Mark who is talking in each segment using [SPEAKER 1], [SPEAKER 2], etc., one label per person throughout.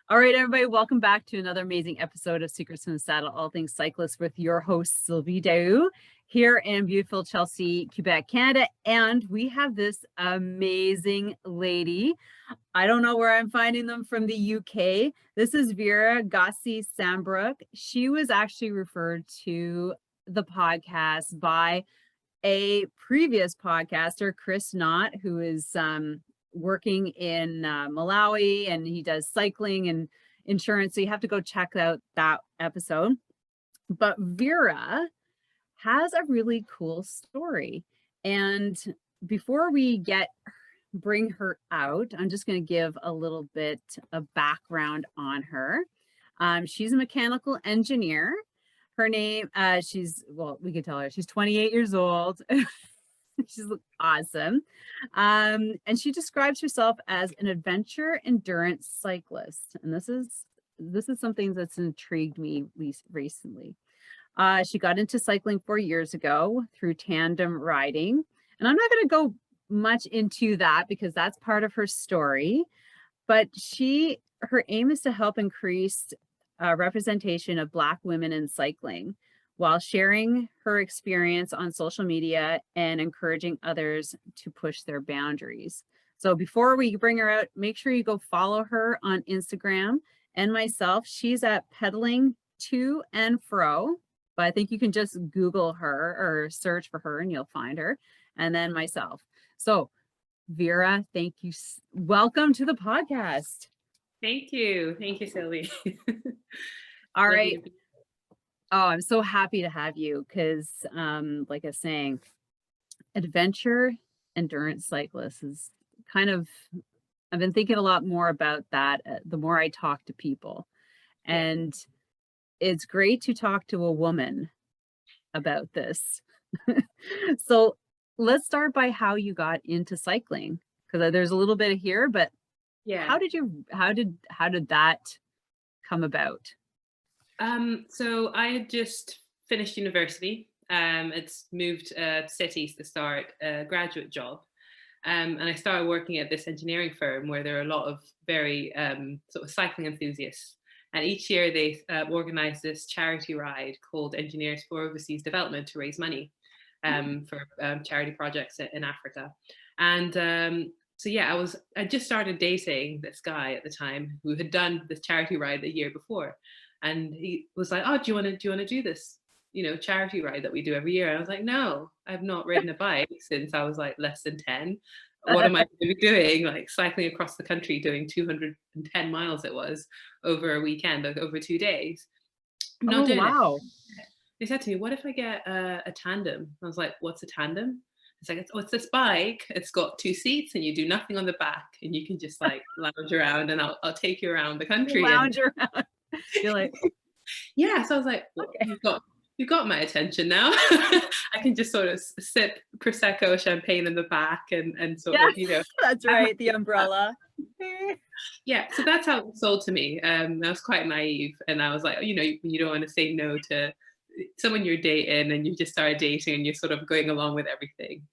[SPEAKER 1] All right, everybody, welcome back to another amazing episode of Secrets from the Saddle, all things cyclists, with your host, Sylvie here in beautiful Chelsea, Quebec, Canada. And we have this amazing lady. I don't know where I'm finding them, from the UK. This is VERA NGOSI Sambrook. She was actually referred to the podcast by a previous podcaster, Chris Knott, who is working in Malawi, and he does cycling and insurance. So you have to go check out that episode. But Vera has a really cool story. And before we bring her out, I'm just going to give a little bit of background on her. She's a mechanical engineer. Her name, we could tell her she's 28 years old. She's awesome. And she describes herself as an adventure endurance cyclist. And this is something that's intrigued me recently. She got into cycling 4 years ago through tandem riding. And I'm not going to go much into that because that's part of her story. But her aim is to help increase representation of Black women in cycling, while sharing her experience on social media and encouraging others to push their boundaries. So before we bring her out, make sure you go follow her on Instagram, and myself. She's at pedaling to and fro, but I think you can just Google her or search for her and you'll find her. And then myself. So Vera, thank you. Welcome to the podcast.
[SPEAKER 2] Thank you, Sylvie.
[SPEAKER 1] All right. Oh, I'm so happy to have you because, like I was saying, adventure endurance cyclist is I've been thinking a lot more about that the more I talk to people. And it's great to talk to a woman about this. So let's start by how you got into cycling, because there's a little bit here, but how did that come about?
[SPEAKER 2] So I had just finished university. It's moved cities to start a graduate job. And I started working at this engineering firm where there are a lot of very sort of cycling enthusiasts. And each year they organize this charity ride called Engineers for Overseas Development to raise money for charity projects in Africa. And so yeah, I just started dating this guy at the time who had done this charity ride the year before. And he was like, "Oh, do you want to do this, charity ride that we do every year?" And I was like, "No, I've not ridden a bike since I was like less than 10. What am I going to be doing? Like cycling across the country, doing 210 miles it was over a weekend, like over 2 days. I'm not doing it." They said to me, "What if I get a tandem?" I was like, "What's a tandem?" It's like, it's this bike. It's got 2 seats and you do nothing on the back and you can just like lounge around and I'll take you around the country.
[SPEAKER 1] Lounge around. You're like,
[SPEAKER 2] yeah. So I was like, well, okay. You've got my attention now. I can just sort of sip Prosecco champagne in the back and sort of,
[SPEAKER 1] That's right, the umbrella.
[SPEAKER 2] Yeah, so that's how it was sold to me. I was quite naive, and I was like, you don't want to say no to someone you're dating, and you just started dating, and you're sort of going along with everything.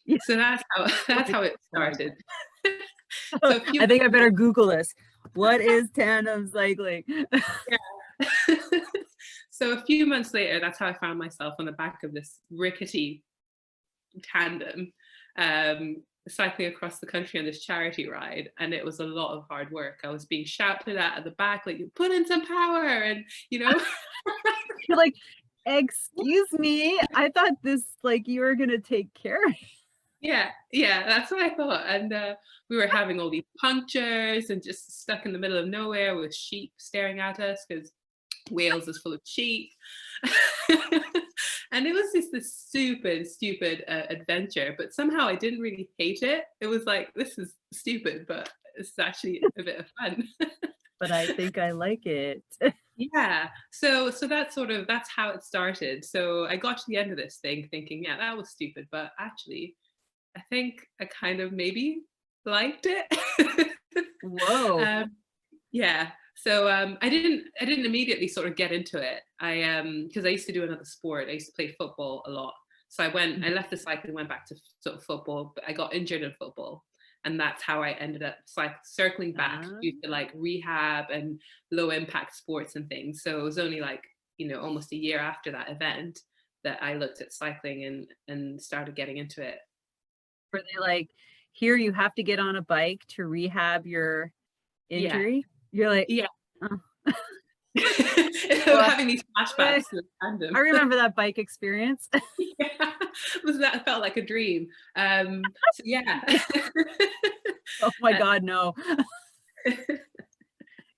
[SPEAKER 2] Yeah. So that's how it started.
[SPEAKER 1] So I think I better Google this. What is tandem cycling?
[SPEAKER 2] Yeah. So a few months later, that's how I found myself on the back of this rickety tandem, cycling across the country on this charity ride. And it was a lot of hard work. I was being shouted at the back, like, "Put in some power," and
[SPEAKER 1] You're like, "Excuse me, I thought this, like, you were gonna take care of me."
[SPEAKER 2] Yeah, that's what I thought. And we were having all these punctures and just stuck in the middle of nowhere with sheep staring at us because Wales is full of sheep. And it was just this stupid adventure, but somehow I didn't really hate it. It was like, this is stupid, but it's actually a bit of fun.
[SPEAKER 1] But I think I like it.
[SPEAKER 2] Yeah, so that's how it started. So I got to the end of this thing thinking, yeah, that was stupid, but actually I think I kind of maybe liked it.
[SPEAKER 1] Whoa.
[SPEAKER 2] Yeah. So I didn't immediately sort of get into it. Because I used to do another sport. I used to play football a lot. So I left the cycling, went back to sort of football, but I got injured in football. And that's how I ended up circling back due to like rehab and low impact sports and things. So it was only like, almost a year after that event that I looked at cycling and started getting into it.
[SPEAKER 1] Were they like, here, you have to get on a bike to rehab your injury?
[SPEAKER 2] Yeah.
[SPEAKER 1] You're like,
[SPEAKER 2] yeah.
[SPEAKER 1] Oh.
[SPEAKER 2] Having these flashbacks.
[SPEAKER 1] I remember that bike experience.
[SPEAKER 2] Yeah, that felt like a dream. So yeah.
[SPEAKER 1] Oh my God, no.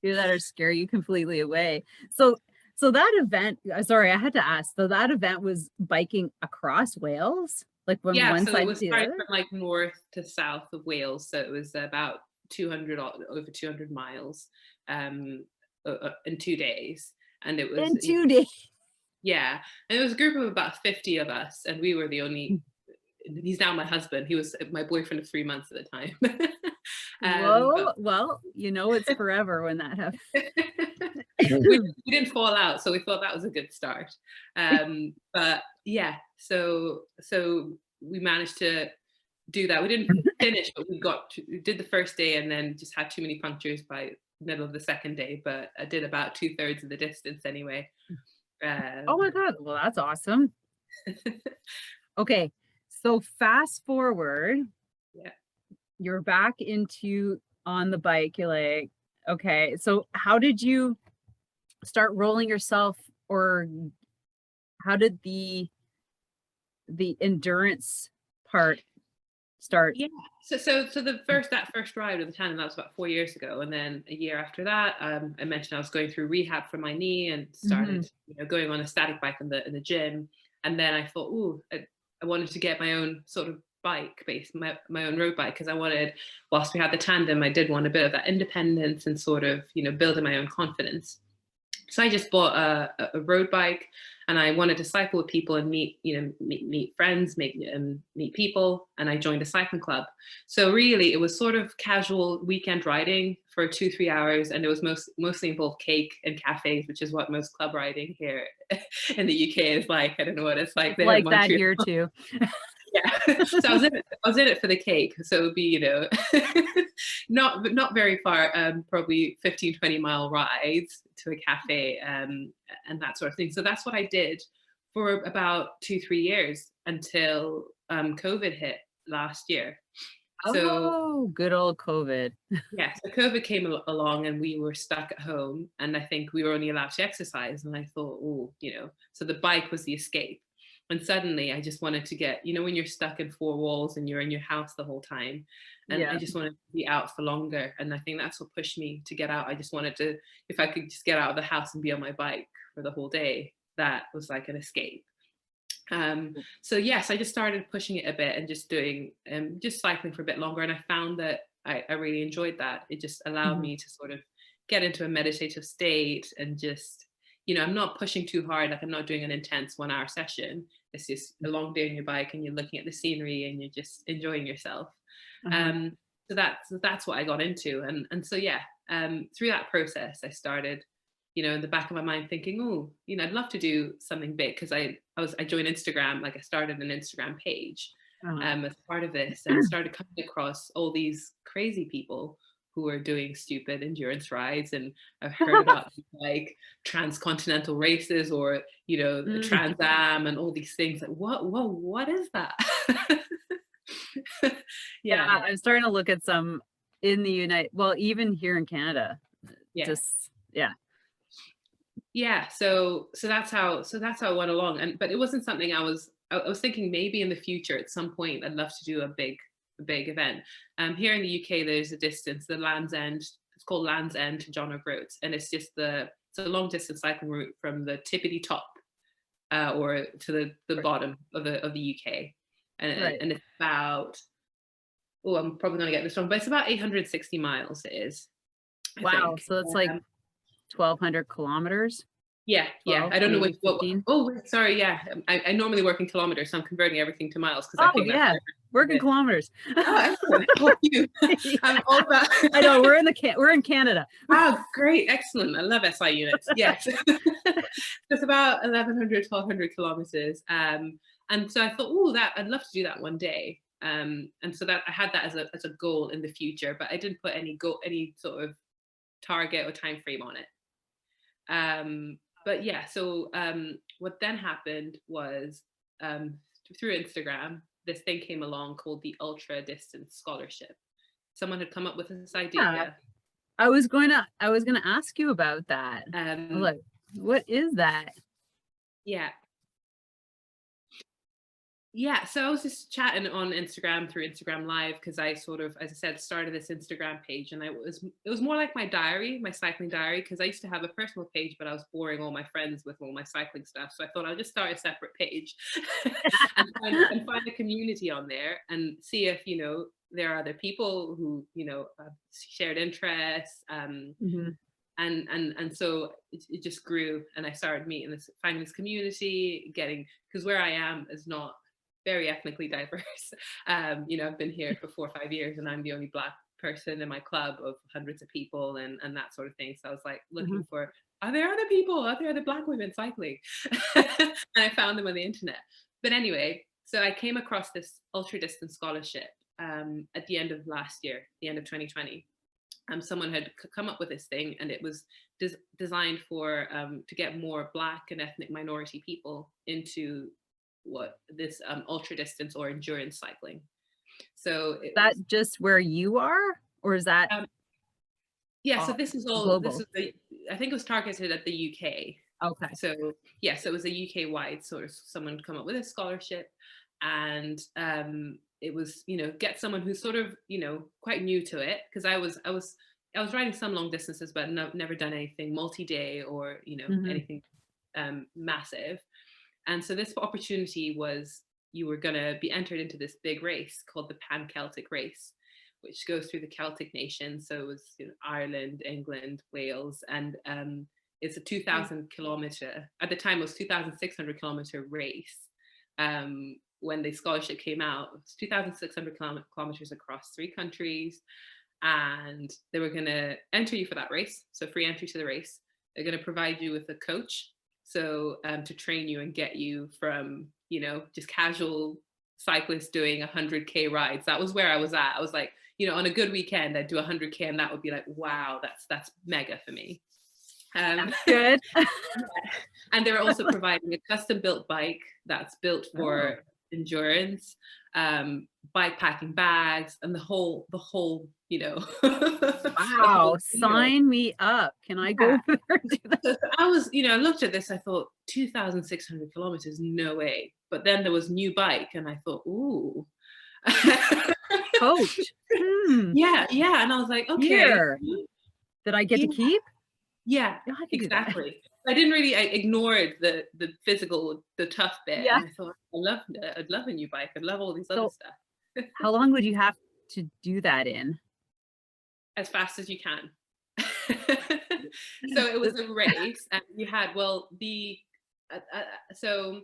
[SPEAKER 1] That'll scare you completely away. So that event, sorry, I had to ask. So that event was biking across Wales, like from one
[SPEAKER 2] so
[SPEAKER 1] side
[SPEAKER 2] it was
[SPEAKER 1] to the
[SPEAKER 2] from
[SPEAKER 1] other?
[SPEAKER 2] like north to south of Wales. So it was about over 200 miles in 2 days, and it was
[SPEAKER 1] in 2 days.
[SPEAKER 2] Yeah, and it was a group of about 50 of us, and we were the only. He's now my husband. He was my boyfriend of 3 months at the time.
[SPEAKER 1] Well, it's forever when that happens.
[SPEAKER 2] we didn't fall out, so we thought that was a good start. But yeah, so we managed to do that. We didn't finish, but we did the first day, and then just had too many punctures by middle of the second day. But I did about 2/3 of the distance anyway.
[SPEAKER 1] Oh my God, well, that's awesome. Okay, so fast forward.
[SPEAKER 2] Yeah.
[SPEAKER 1] You're back on the bike. You're like, okay, so how did you start rolling yourself, or how did the endurance part start?
[SPEAKER 2] Yeah. So that first ride with the tandem, that was about 4 years ago, and then a year after that, I mentioned I was going through rehab for my knee and started going on a static bike in the gym, and then I thought, ooh, I wanted to get my own sort of bike my own road bike, because I wanted, whilst we had the tandem, I did want a bit of that independence and sort of building my own confidence. So I just bought a road bike, and I wanted to cycle with people and meet friends, meet people, and I joined a cycling club. So really, it was sort of casual weekend riding for 2-3 hours, and it was mostly involved cake and cafes, which is what most club riding here in the UK is like. I don't know what it's like there.
[SPEAKER 1] Like that here too.
[SPEAKER 2] Yeah, so I was in it for the cake. So it would be, not very far, probably 15-20 mile rides to a cafe, and that sort of thing. So that's what I did for about 2-3 years until COVID hit last year.
[SPEAKER 1] So good old COVID.
[SPEAKER 2] Yeah, so COVID came along and we were stuck at home, and I think we were only allowed to exercise. And I thought, oh, so the bike was the escape. And suddenly I just wanted to get, when you're stuck in 4 walls and you're in your house the whole time, and I just wanted to be out for longer. And I think that's what pushed me to get out. I just wanted to, if I could just get out of the house and be on my bike for the whole day, that was like an escape. So yes, I just started pushing it a bit and just doing, just cycling for a bit longer. And I found that I really enjoyed that. It just allowed me to sort of get into a meditative state and just, I'm not pushing too hard. Like I'm not doing an intense 1-hour session. It's just a long day on your bike and you're looking at the scenery and you're just enjoying yourself. So that's what I got into. And so, yeah, through that process, I started, in the back of my mind thinking, oh, I'd love to do something big, because I joined Instagram. Like I started an Instagram page as part of this, and started coming across all these crazy people who are doing stupid endurance rides. And I've heard about like transcontinental races, or the Trans Am and all these things. Like what is that?
[SPEAKER 1] Yeah, I'm starting to look at some in the even here in Canada.
[SPEAKER 2] Yeah. So that's how it went along. But it wasn't something I was thinking maybe in the future at some point I'd love to do a big event. Here in the UK, there's a distance, the Land's End. It's called Land's End to John O'Groats, and it's just it's a long distance cycling route from the tippity top or to the bottom of the UK, and it's about, I'm probably gonna get this wrong, but it's about 860 miles. It is. I think.
[SPEAKER 1] So it's like 1,200 kilometers.
[SPEAKER 2] Yeah. I don't know sorry. Yeah, I normally work in kilometers, so I'm converting everything to miles because I think
[SPEAKER 1] work in kilometers.
[SPEAKER 2] Oh, excellent. You. I'm all about.
[SPEAKER 1] I know we're in Canada.
[SPEAKER 2] Oh, great, excellent. I love SI units. Yes, it's about 1,100, 1,200 kilometers. And so I thought, I'd love to do that one day. And so that I had that as a goal in the future, but I didn't put any sort of target or time frame on it. But yeah, so what then happened was, through Instagram, this thing came along called the Ultra Distance Scholarship. Someone had come up with this idea.
[SPEAKER 1] I was going to ask you about that. I was like, what is that?
[SPEAKER 2] Yeah. Yeah, so I was just chatting on Instagram through Instagram Live, because I sort of, as I said, started this Instagram page, and it was more like my diary, my cycling diary, because I used to have a personal page, but I was boring all my friends with all my cycling stuff. So I thought I'll just start a separate page and find a community on there and see if, there are other people who, have shared interests.
[SPEAKER 1] Mhm.
[SPEAKER 2] And so it just grew, and I started finding this community, because where I am is not very ethnically diverse. I've been here for 4 or 5 years, and I'm the only Black person in my club of hundreds of people, and that sort of thing. So I was like looking for, are there other people? Are there other Black women cycling? And I found them on the internet. But anyway, so I came across this ultra distance scholarship at the end of last year, the end of 2020. Someone had come up with this thing, and it was designed for to get more Black and ethnic minority people into this ultra distance or endurance cycling. So
[SPEAKER 1] that just where you are, or is that
[SPEAKER 2] yeah, so this is all
[SPEAKER 1] global?
[SPEAKER 2] This is I think it was targeted at the UK.
[SPEAKER 1] Okay.
[SPEAKER 2] So yeah, so it was a UK wide sort of, someone come up with a scholarship, and it was, get someone who's sort of, quite new to it, because I was riding some long distances, but never done anything multi-day or anything massive. And so this opportunity was, you were going to be entered into this big race called the Pan Celtic Race, which goes through the Celtic nations. So it was Ireland, England, Wales, and it's a 2,000 kilometer, at the time it was 2,600 kilometer race. When the scholarship came out, it was 2,600 kilometers across 3 countries. And they were going to enter you for that race. So free entry to the race. They're going to provide you with a coach. So to train you and get you from, just casual cyclists doing 100K rides. That was where I was at. I was like, on a good weekend, I'd do 100K, and that would be like, wow, that's mega for me.
[SPEAKER 1] That's good.
[SPEAKER 2] And they're also providing a custom built bike that's built for endurance, bike packing bags, and the whole,
[SPEAKER 1] Wow, sign me up. Can I go there and do that?
[SPEAKER 2] I was, I looked at this, I thought 2,600 kilometers, no way. But then there was new bike, and I thought, ooh.
[SPEAKER 1] Coach.
[SPEAKER 2] Yeah. And I was like, okay.
[SPEAKER 1] Here. Did I get to keep?
[SPEAKER 2] Yeah, exactly. I ignored the physical, the tough bit.
[SPEAKER 1] Yeah.
[SPEAKER 2] And I thought, I'd love a new bike. I'd love all these other stuff.
[SPEAKER 1] How long would you have to do that in?
[SPEAKER 2] As fast as you can. So it was a race, and you had, so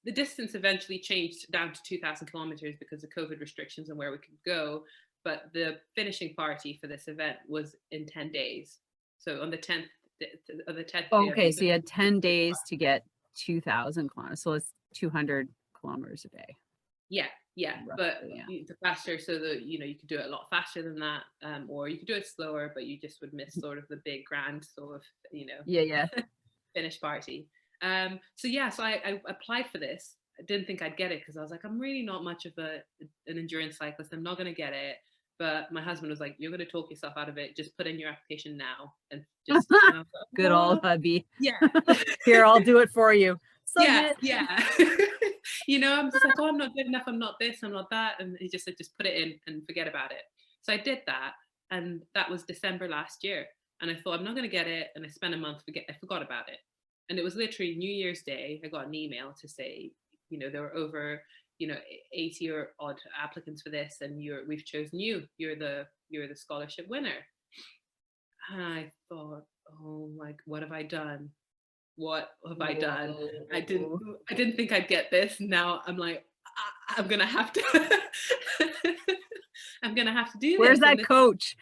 [SPEAKER 2] the distance eventually changed down to 2,000 kilometers because of COVID restrictions and where we could go. But the finishing party for this event was in 10 days. So on the 10th,
[SPEAKER 1] okay, so you had 10 days to get 2,000 kilometers. So it's 200 kilometers a day.
[SPEAKER 2] Yeah. But the faster, so you could do it a lot faster than that, or you could do it slower, but you just would miss sort of the big grand sort of, finish party. So I applied for this. I didn't think I'd get it, because I was like, I'm really not much of an endurance cyclist. I'm not going to get it. But my husband was like, you're going to talk yourself out of it. Just put in your application now. And just like,
[SPEAKER 1] good old hubby.
[SPEAKER 2] Yeah.
[SPEAKER 1] Here, I'll do it for you.
[SPEAKER 2] Yeah. I'm just like, oh, I'm not good enough. I'm not this, I'm not that. And he just said, just put it in and forget about it. So I did that. And that was December last year. And I thought, I'm not going to get it. And I spent a month, I forgot about it. And it was literally New Year's Day. I got an email to say, there were over 80 or odd applicants for this, and we've chosen you. You're the scholarship winner. And I thought, oh my, what have I done? What have I done? I didn't think I'd get this. Now I'm like, I'm gonna have to I'm gonna have to do this.
[SPEAKER 1] Where's that coach?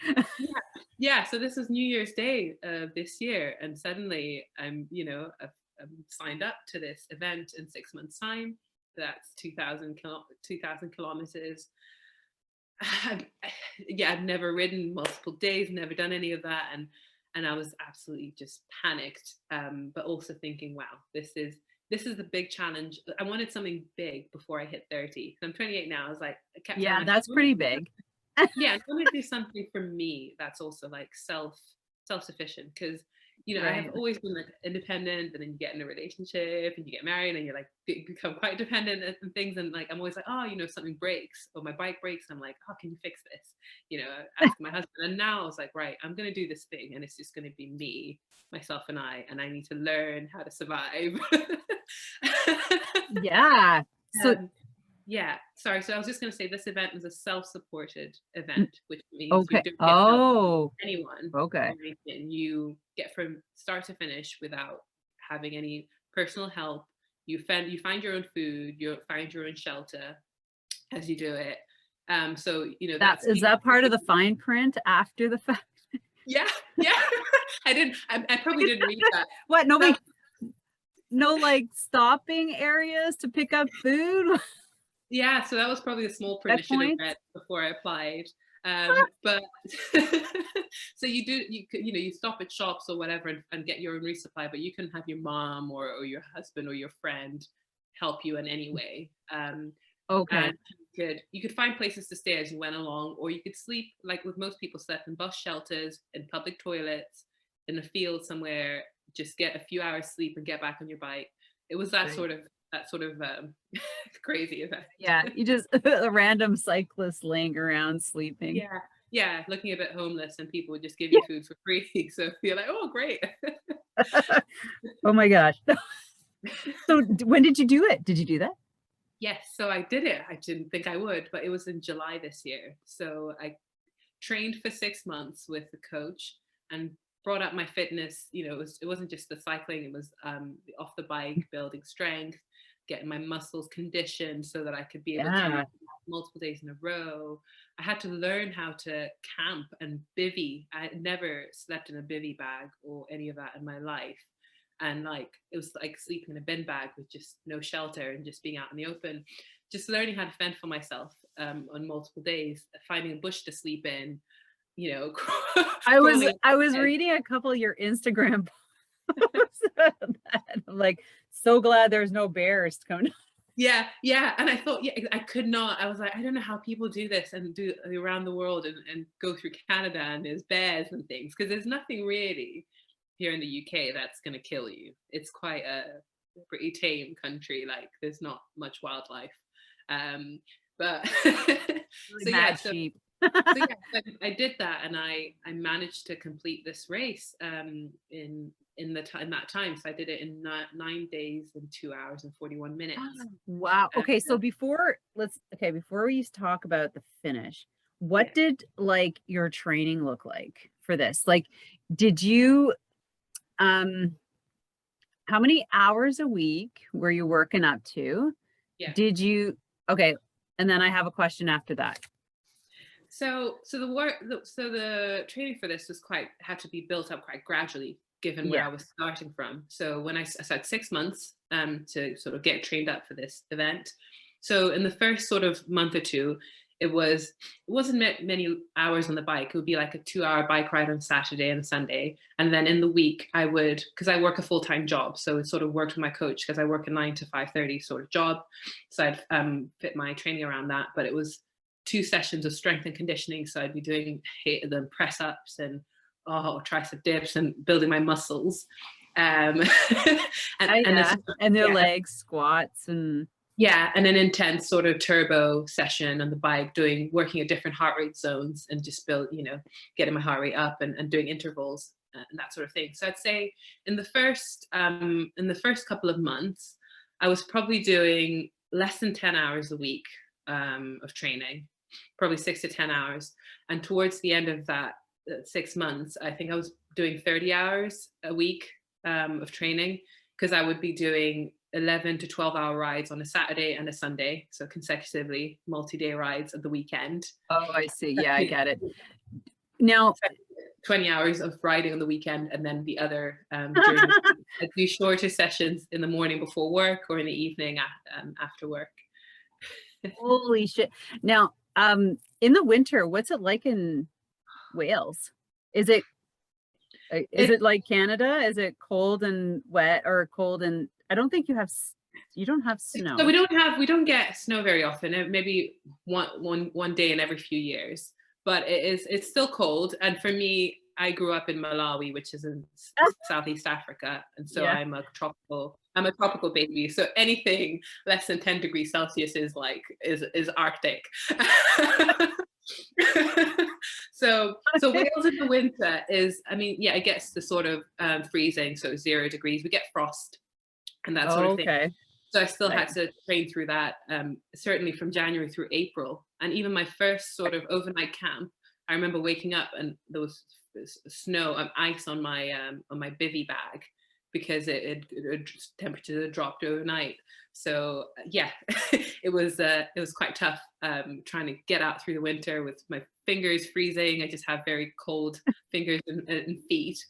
[SPEAKER 2] Yeah. So this was New Year's Day this year, and suddenly I'm signed up to this event in 6 months' time. That's 2,000 kilometers. Yeah, I've never ridden multiple days, never done any of that, and I was absolutely just panicked, but also thinking, wow, this is the big challenge. I wanted something big before I hit 30. I'm 28 now. I was like, I kept telling
[SPEAKER 1] Yeah,
[SPEAKER 2] myself,
[SPEAKER 1] that's pretty big.
[SPEAKER 2] yeah, I want to do something for me that's also like self-sufficient, because I have
[SPEAKER 1] Right.
[SPEAKER 2] always been like independent, and then you get in a relationship and you get married and you're like become quite dependent and things, and like I'm always like, oh, something breaks or my bike breaks, and I'm like, oh, can you fix this? Ask my husband. And now I was like, right, I'm gonna do this thing, and it's just gonna be me, myself, and I need to learn how to survive.
[SPEAKER 1] Yeah. So,
[SPEAKER 2] um, yeah, sorry. So I was just going to say this event was a self-supported event, which means you
[SPEAKER 1] okay.
[SPEAKER 2] don't get help from
[SPEAKER 1] Oh,
[SPEAKER 2] anyone
[SPEAKER 1] okay.
[SPEAKER 2] or anything. You get from start to finish without having any personal help. You find your own food. You find your own shelter as you do it. So
[SPEAKER 1] That
[SPEAKER 2] that's
[SPEAKER 1] is that part of the fine print after the fact?
[SPEAKER 2] yeah, yeah. I didn't. I probably didn't read that.
[SPEAKER 1] What?
[SPEAKER 2] That
[SPEAKER 1] No, like stopping areas to pick up food?
[SPEAKER 2] Yeah, so that was probably a small print I should have
[SPEAKER 1] Checkpoints?
[SPEAKER 2] read before I applied. But so you stop at shops or whatever and get your own resupply, but you can have your mom or your husband or your friend help you in any way.
[SPEAKER 1] Okay.
[SPEAKER 2] And you could find places to stay as you went along, or you could sleep like with most people slept in bus shelters, in public toilets, in a field somewhere. Just get a few hours sleep and get back on your bike. It was
[SPEAKER 1] Right.
[SPEAKER 2] that sort of crazy event.
[SPEAKER 1] Yeah, you just a random cyclist laying around sleeping.
[SPEAKER 2] Yeah, yeah, looking a bit homeless, and people would just give you food for free. So you're like, oh, great.
[SPEAKER 1] Oh my gosh. So when did you do it? Did you do that?
[SPEAKER 2] Yes, so I did it. I didn't think I would, but it was in July this year. So I trained for 6 months with the coach and brought up my fitness. It wasn't just the cycling, it was off the bike, building strength, getting my muscles conditioned so that I could be able to
[SPEAKER 1] Yeah.
[SPEAKER 2] multiple days in a row. I had to learn how to camp and bivvy. I had never slept in a bivvy bag or any of that in my life. And like it was like sleeping in a bin bag with just no shelter and just being out in the open, just learning how to fend for myself on multiple days, finding a bush to sleep in, you know,
[SPEAKER 1] I was
[SPEAKER 2] crawling.
[SPEAKER 1] I was reading a couple of your Instagram posts about that. I'm like, so glad there's no bears coming.
[SPEAKER 2] Yeah, yeah. And I thought, yeah, I could not. I was like, I don't know how people do this and do around the world and go through Canada and there's bears and things, because there's nothing really here in the UK that's going to kill you. It's quite a pretty tame country. Like there's not much wildlife. But
[SPEAKER 1] Really
[SPEAKER 2] so yeah,
[SPEAKER 1] mad
[SPEAKER 2] so
[SPEAKER 1] sheep.
[SPEAKER 2] so yeah, I did that, and I managed to complete this race in that time. So I did it in 9 days and 2 hours and 41 minutes.
[SPEAKER 1] Wow.
[SPEAKER 2] Uh,
[SPEAKER 1] Okay, so before we talk about the finish,
[SPEAKER 2] yeah,
[SPEAKER 1] what did like your training look like for this? Like, did you um how many hours a week were you working up to?
[SPEAKER 2] yeah.
[SPEAKER 1] Did you okay, and then I have a question after that.
[SPEAKER 2] So the training for this had to be built up quite gradually, given where
[SPEAKER 1] Yeah.
[SPEAKER 2] I was starting from. So when I said 6 months to sort of get trained up for this event. So in the first sort of month or two, it wasn't many hours on the bike. It would be like a 2-hour bike ride on Saturday and Sunday, and then in the week I would, because I work a full-time job, so it sort of worked with my coach because I work a 9 to 5:30 sort of job. So I'd fit my training around that, but it was 2 sessions of strength and conditioning. So I'd be doing the press ups and tricep dips and building my muscles. Um, and
[SPEAKER 1] Yeah. And their
[SPEAKER 2] yeah,
[SPEAKER 1] legs, squats and
[SPEAKER 2] yeah, and an intense sort of turbo session on the bike, working at different heart rate zones and just getting my heart rate up and doing intervals and that sort of thing. So I'd say in the first couple of months, I was probably doing less than 10 hours a week of training, probably 6 to 10 hours. And towards the end of that 6 months, I think I was doing 30 hours a week of training, because I would be doing 11 to 12-hour rides on a Saturday and a Sunday, so consecutively multi-day rides at the weekend.
[SPEAKER 1] oh, I see. Yeah, I get it. Now,
[SPEAKER 2] 20 hours of riding on the weekend, and then the other during the week. I'd do shorter sessions in the morning before work or in the evening after work.
[SPEAKER 1] holy shit. Now, In the winter, what's it like in Wales? Is it like Canada? Is it cold and wet, or cold and I don't think you don't have snow.
[SPEAKER 2] So we don't get snow very often. Maybe one day in every few years. But it's still cold. And for me, I grew up in Malawi, which is in Southeast Africa, and so I'm a tropical baby. So anything less than 10 degrees Celsius is Arctic. So Wales in the winter is, it gets to sort of freezing, so 0 degrees. We get frost and that sort of thing. Okay. So I still had to train through that, certainly from January through April. And even my first sort of overnight camp, I remember waking up and there was snow and ice on my bivy bag because temperature had dropped overnight. So it was quite tough trying to get out through the winter with my fingers freezing. I just have very cold fingers and feet.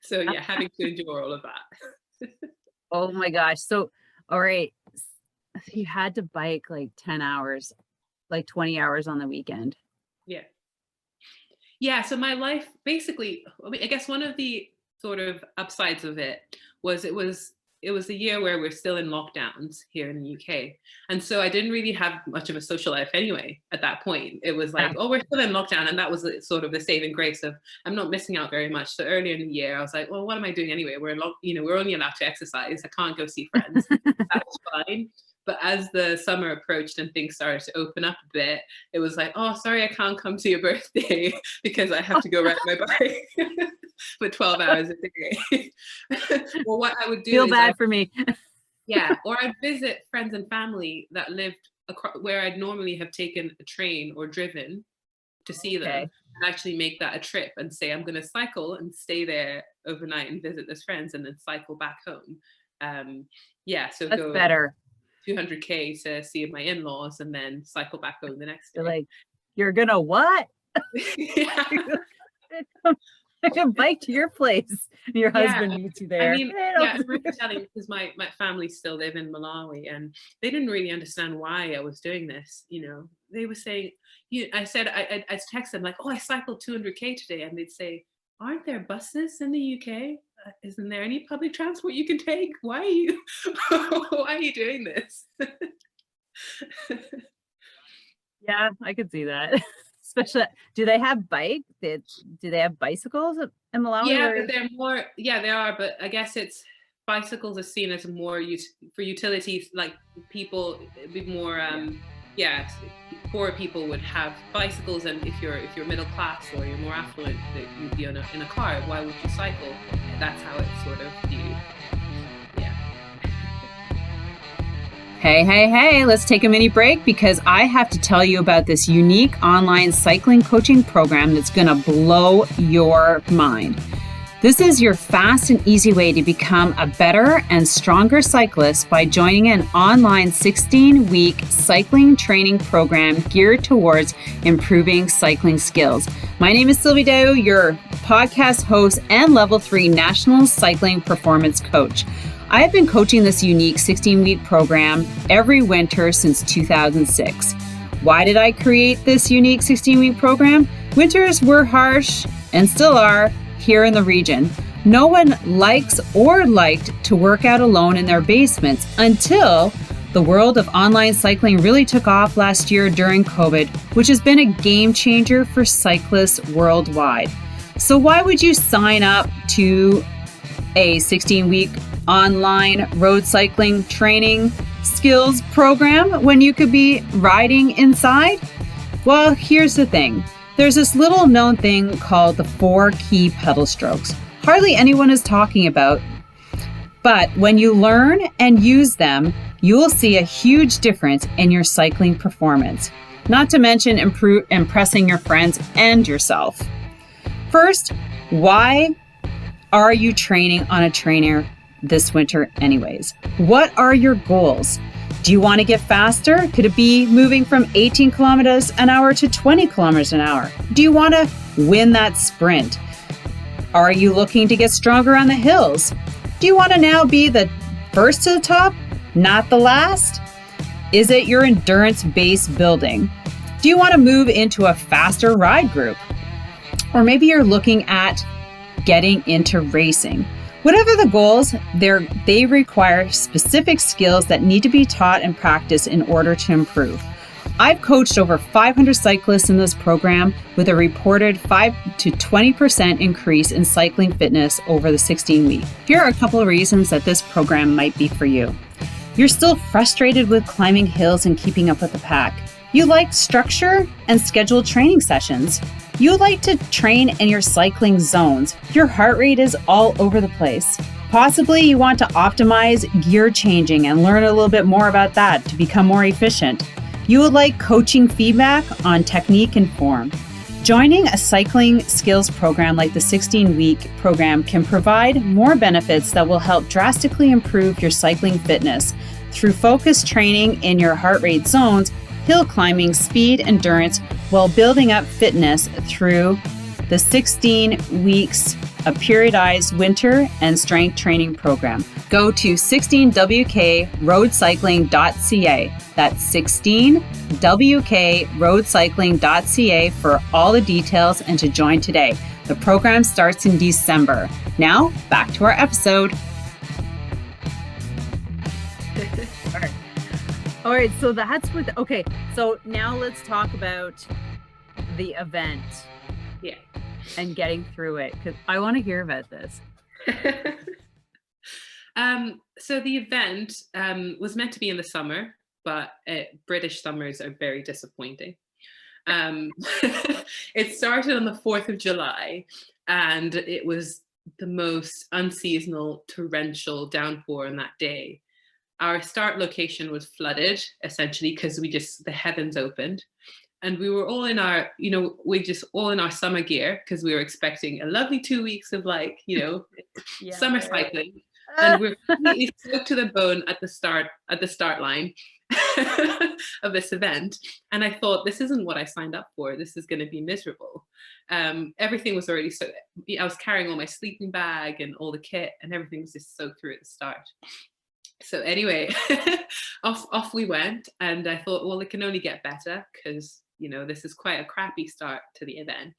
[SPEAKER 2] So having to endure all of that.
[SPEAKER 1] Oh my gosh. So, all right. You had to bike like 10 hours, like 20 hours on the weekend.
[SPEAKER 2] Yeah. Yeah. So my life basically, I guess one of the sort of upsides of it was it was a year where we're still in lockdowns here in the UK. And so I didn't really have much of a social life anyway at that point. It was like, we're still in lockdown. And that was sort of the saving grace of I'm not missing out very much. So earlier in the year, I was like, well, what am I doing anyway? We're only allowed to exercise. I can't go see friends. That was fine. But as the summer approached and things started to open up a bit, it was like, oh, sorry, I can't come to your birthday because I have to go ride my bike for 12 hours a day. Well, what I would do
[SPEAKER 1] Feel bad for me.
[SPEAKER 2] Or I'd visit friends and family that lived where I'd normally have taken a train or driven to see them, and actually make that a trip and say, I'm going to cycle and stay there overnight and visit those friends and then cycle back home. So
[SPEAKER 1] that's
[SPEAKER 2] go
[SPEAKER 1] better.
[SPEAKER 2] 200k to see my in-laws and then cycle back home the next day.
[SPEAKER 1] You're like, you're gonna what? I can bike to your place. Your husband meets you there.
[SPEAKER 2] It's really telling because my family still live in Malawi and they didn't really understand why I was doing this. They were saying, I said, I text them like, oh, I cycled 200k today. And they'd say, aren't there buses in the UK? Isn't there any public transport you can take? Why are you doing this?
[SPEAKER 1] Yeah, I could see that. Especially, do they have bikes? Do they have bicycles in Malawi?
[SPEAKER 2] Yeah, but they're more. Yeah, they are. But I guess bicycles are seen as more for utilities. Like people, it'd be more. Poorer people would have bicycles, and if you're middle class or you're more affluent, you'd be in a car. Why would you cycle? That's how it's sort of viewed. Yeah.
[SPEAKER 1] Hey, let's take a mini break because I have to tell you about this unique online cycling coaching program that's going to blow your mind. This is your fast and easy way to become a better and stronger cyclist by joining an online 16-week cycling training program geared towards improving cycling skills. My name is Sylvie, your podcast host and Level 3 National Cycling Performance Coach. I have been coaching this unique 16-week program every winter since 2006. Why did I create this unique 16-week program? Winters were harsh and still are here in the region. No one likes or liked to work out alone in their basements until the world of online cycling really took off last year during COVID, which has been a game changer for cyclists worldwide. So why would you sign up to a 16-week online road cycling training skills program when you could be riding inside? Well, here's the thing. There's this little known thing called the 4 key pedal strokes. Hardly anyone is talking about, but when you learn and use them, you will see a huge difference in your cycling performance, not to mention impressing your friends and yourself. First, why are you training on a trainer this winter anyways? What are your goals? Do you want to get faster? Could it be moving from 18 kilometers an hour to 20 kilometers an hour? Do you want to win that sprint? Are you looking to get stronger on the hills? Do you want to now be the first to the top, not the last? Is it your endurance base building? Do you want to move into a faster ride group? Or maybe you're looking at getting into racing. Whatever the goals, they require specific skills that need to be taught and practiced in order to improve. I've coached over 500 cyclists in this program with a reported 5 to 20% increase in cycling fitness over the 16 weeks. Here are a couple of reasons that this program might be for you. You're still frustrated with climbing hills and keeping up with the pack. You like structure and scheduled training sessions. You like to train in your cycling zones. Your heart rate is all over the place. Possibly you want to optimize gear changing and learn a little bit more about that to become more efficient. You would like coaching feedback on technique and form. Joining a cycling skills program like the 16-week program can provide more benefits that will help drastically improve your cycling fitness through focused training in your heart rate zones, hill climbing, speed, endurance, while building up fitness through the 16 weeks of periodized winter and strength training program. Go to 16wkroadcycling.ca. That's 16wkroadcycling.ca for all the details and to join today. The program starts in December. Now, back to our episode. All right, so that's with, okay, so now let's talk about the event.
[SPEAKER 2] Yeah.
[SPEAKER 1] And getting through it, because I want to hear about this.
[SPEAKER 2] So the event was meant to be in the summer, but British summers are very disappointing. It started on the 4th of July, and it was the most unseasonal, torrential downpour on that day. Our start location was flooded, essentially, because the heavens opened. And we were all in our, all in our summer gear, because we were expecting a lovely 2 weeks of summer cycling. And we're completely soaked to the bone at the start line of this event. And I thought, this isn't what I signed up for. This is going to be miserable. Everything was already I was carrying all my sleeping bag and all the kit, and everything was just soaked through at the start. So anyway, off we went, and I thought, well, it can only get better, because this is quite a crappy start to the event.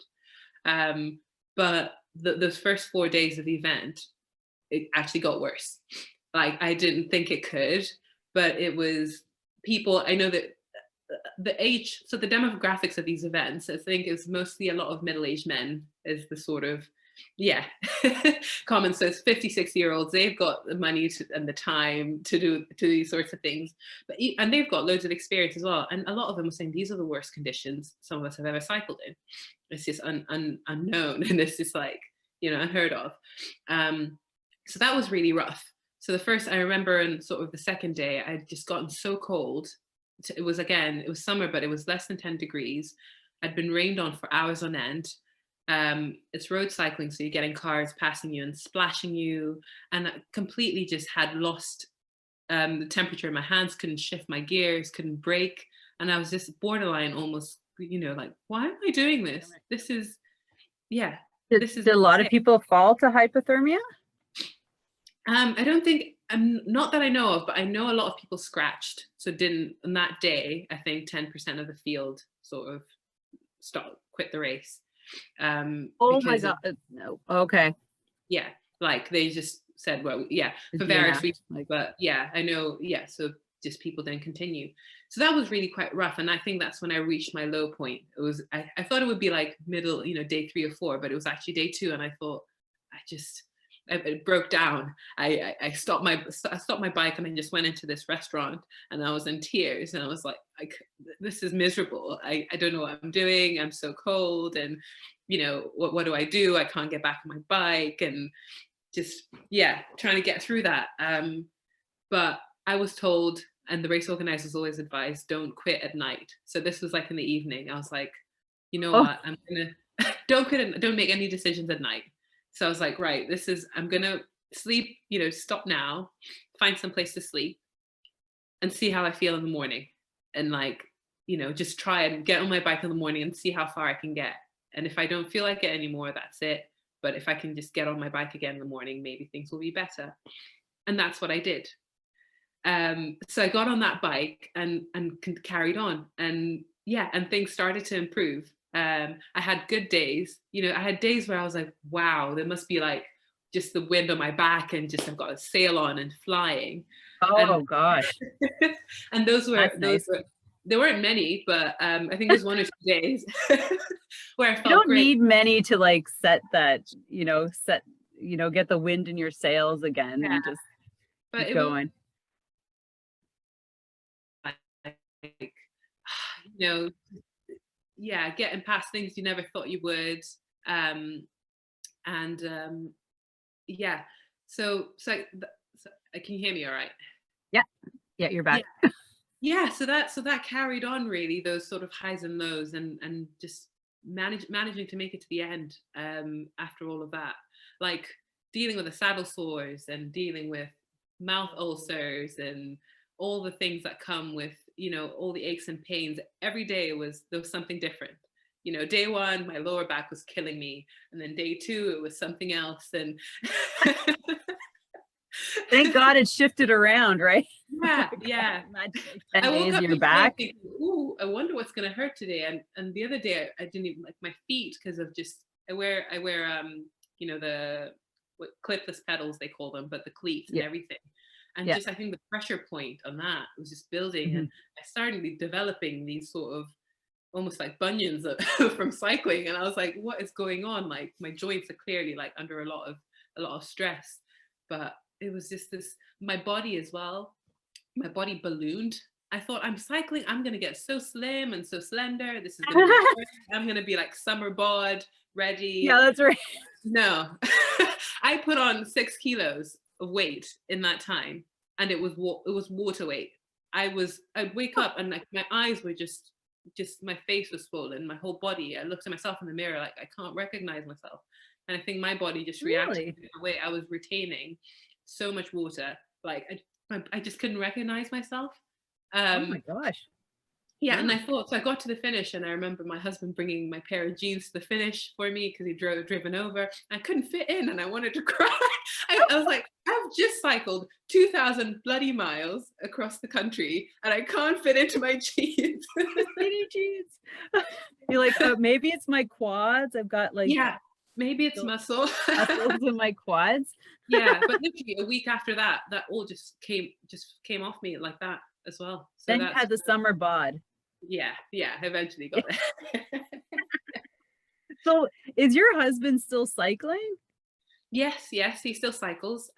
[SPEAKER 2] But those first 4 days of the event, it actually got worse. Like, I didn't think it could, but it was people, I know that the age, so the demographics of these events, I think is mostly a lot of middle-aged men is the sort of, common. So it's 50, 60-year-olds, they've got the money and the time to do these sorts of things, and they've got loads of experience as well. And a lot of them were saying these are the worst conditions some of us have ever cycled in. It's just unknown, and it's just unheard of. So that was really rough. So I remember in sort of the second day, I'd just gotten so cold. It was summer, but it was less than 10 degrees. I'd been rained on for hours on end. It's road cycling, so you're getting cars passing you and splashing you, and I completely just had lost the temperature in my hands, couldn't shift my gears, couldn't brake, and I was just borderline almost, why am I doing this? This is,
[SPEAKER 1] Did a lot of people fall to hypothermia?
[SPEAKER 2] I don't think, not that I know of, but I know a lot of people scratched. So on that day, I think 10% of the field sort of quit the race.
[SPEAKER 1] Oh my God, no. Okay.
[SPEAKER 2] Yeah, they just said, well, for various reasons, but I know, so just people didn't continue. So that was really quite rough, and I think that's when I reached my low point. It was, I thought it would be like middle, day 3 or 4, but it was actually day 2, and I thought, it broke down. I stopped my bike, and I just went into this restaurant, and I was in tears, and I was like this is miserable. I don't know what I'm doing. I'm so cold, and what do I do? I can't get back on my bike, and just trying to get through that. But I was told, and the race organizers always advised, don't quit at night. So this was in the evening. I was like, what? I'm gonna don't quit. Don't make any decisions at night. So I was like, right, I'm going to sleep, stop now, find some place to sleep, and see how I feel in the morning. And just try and get on my bike in the morning and see how far I can get. And if I don't feel like it anymore, that's it. But if I can just get on my bike again in the morning, maybe things will be better. And that's what I did. So I got on that bike and carried on, and yeah, and things started to improve. I had good days. You know, I had days where I was like, wow, there must be like just the wind on my back and just I've got a sail on and flying.
[SPEAKER 1] Oh
[SPEAKER 2] And
[SPEAKER 1] gosh,
[SPEAKER 2] and those
[SPEAKER 1] that's nice.
[SPEAKER 2] were there weren't many, but I think there's 1 or 2 days where I
[SPEAKER 1] You
[SPEAKER 2] felt
[SPEAKER 1] don't
[SPEAKER 2] great.
[SPEAKER 1] need many to like set that, get the wind in your sails again
[SPEAKER 2] Yeah,
[SPEAKER 1] and just
[SPEAKER 2] but
[SPEAKER 1] keep
[SPEAKER 2] it was
[SPEAKER 1] going.
[SPEAKER 2] like, you know, yeah, getting past things you never thought you would. And yeah, so can you hear me all right?
[SPEAKER 1] Yeah. Yeah, you're
[SPEAKER 2] Yeah.
[SPEAKER 1] back.
[SPEAKER 2] Yeah, so that carried on really, those sort of highs and lows, and just managing to make it to the end, after all of that, like dealing with the saddle sores and dealing with mouth ulcers and all the things that come with, you know, all the aches and pains. Every day there was something different. You know, day one my lower back was killing me, and then day two it was something else, and
[SPEAKER 1] Thank God it shifted around, right?
[SPEAKER 2] yeah.
[SPEAKER 1] Imagine like 10
[SPEAKER 2] I woke
[SPEAKER 1] days
[SPEAKER 2] up
[SPEAKER 1] you're
[SPEAKER 2] each day
[SPEAKER 1] back.
[SPEAKER 2] thinking, "Ooh, I wonder what's going to hurt today." And the other day, I didn't even like my feet because of just I wear you know, the what clipless pedals they call them, but the cleats and
[SPEAKER 1] Yeah.
[SPEAKER 2] everything. And
[SPEAKER 1] Yeah.
[SPEAKER 2] just I think the pressure point on that was just building,
[SPEAKER 1] Mhm.
[SPEAKER 2] and I started developing these sort of almost like bunions from cycling, and I was like, "What is going on?" Like my joints are clearly like under a lot of stress, but it was just this my body as well, my body ballooned. I thought, I'm cycling, I'm going to get so slim and so slender. This is going to be great. I'm going to be like summer bod,
[SPEAKER 1] Yeah,
[SPEAKER 2] ready.
[SPEAKER 1] that's right.
[SPEAKER 2] No, I put on 6 kilos of weight in that time, and it was water weight. I'd wake up and like my eyes were just my face was swollen, my whole body. I looked at myself in the mirror like I can't recognize myself, and I think my body just reacted
[SPEAKER 1] Really?
[SPEAKER 2] to the way I was retaining so much water. Like I just couldn't recognize myself.
[SPEAKER 1] Oh my
[SPEAKER 2] Um,
[SPEAKER 1] gosh.
[SPEAKER 2] yeah, and
[SPEAKER 1] Wow.
[SPEAKER 2] I thought, so I got to the finish, and I remember my husband bringing my pair of jeans to the finish for me because he driven over. I couldn't fit in, and I wanted to cry. I was like, I've just cycled 2,000 bloody miles across the country, and I can't fit into my jeans.
[SPEAKER 1] Skinny jeans. You're like, maybe it's my quads. I've got like
[SPEAKER 2] Yeah, maybe it's
[SPEAKER 1] the
[SPEAKER 2] muscle.
[SPEAKER 1] muscles in my quads.
[SPEAKER 2] Yeah, but literally a week after that, that all just came off me like that as well. So
[SPEAKER 1] Then you
[SPEAKER 2] that's
[SPEAKER 1] had the summer bod.
[SPEAKER 2] yeah, eventually got there.
[SPEAKER 1] So is your husband still cycling?
[SPEAKER 2] Yes, he still cycles.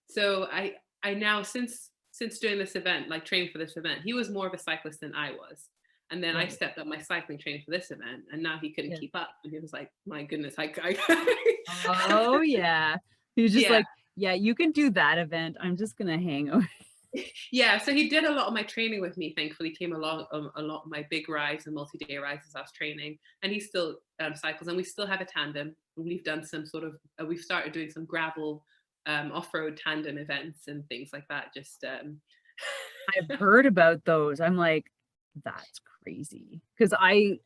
[SPEAKER 2] So I now since doing this event, like training for this event, he was more of a cyclist than I was. And then I
[SPEAKER 1] Right.
[SPEAKER 2] stepped up my cycling training for this event, and now he couldn't
[SPEAKER 1] Yeah.
[SPEAKER 2] keep up. And he was like, "My goodness, I
[SPEAKER 1] Oh yeah. He was just
[SPEAKER 2] yeah,
[SPEAKER 1] like, yeah, you can do that event. I'm just gonna hang out.
[SPEAKER 2] yeah." So he did a lot of my training with me. Thankfully, came along a lot of my big rides and multi-day rides as I was training, and he still cycles, and we still have a tandem. We've done some sort of we've started doing some gravel off-road tandem events and things like that. Just
[SPEAKER 1] I've heard about those. I'm like, that's crazy. Because I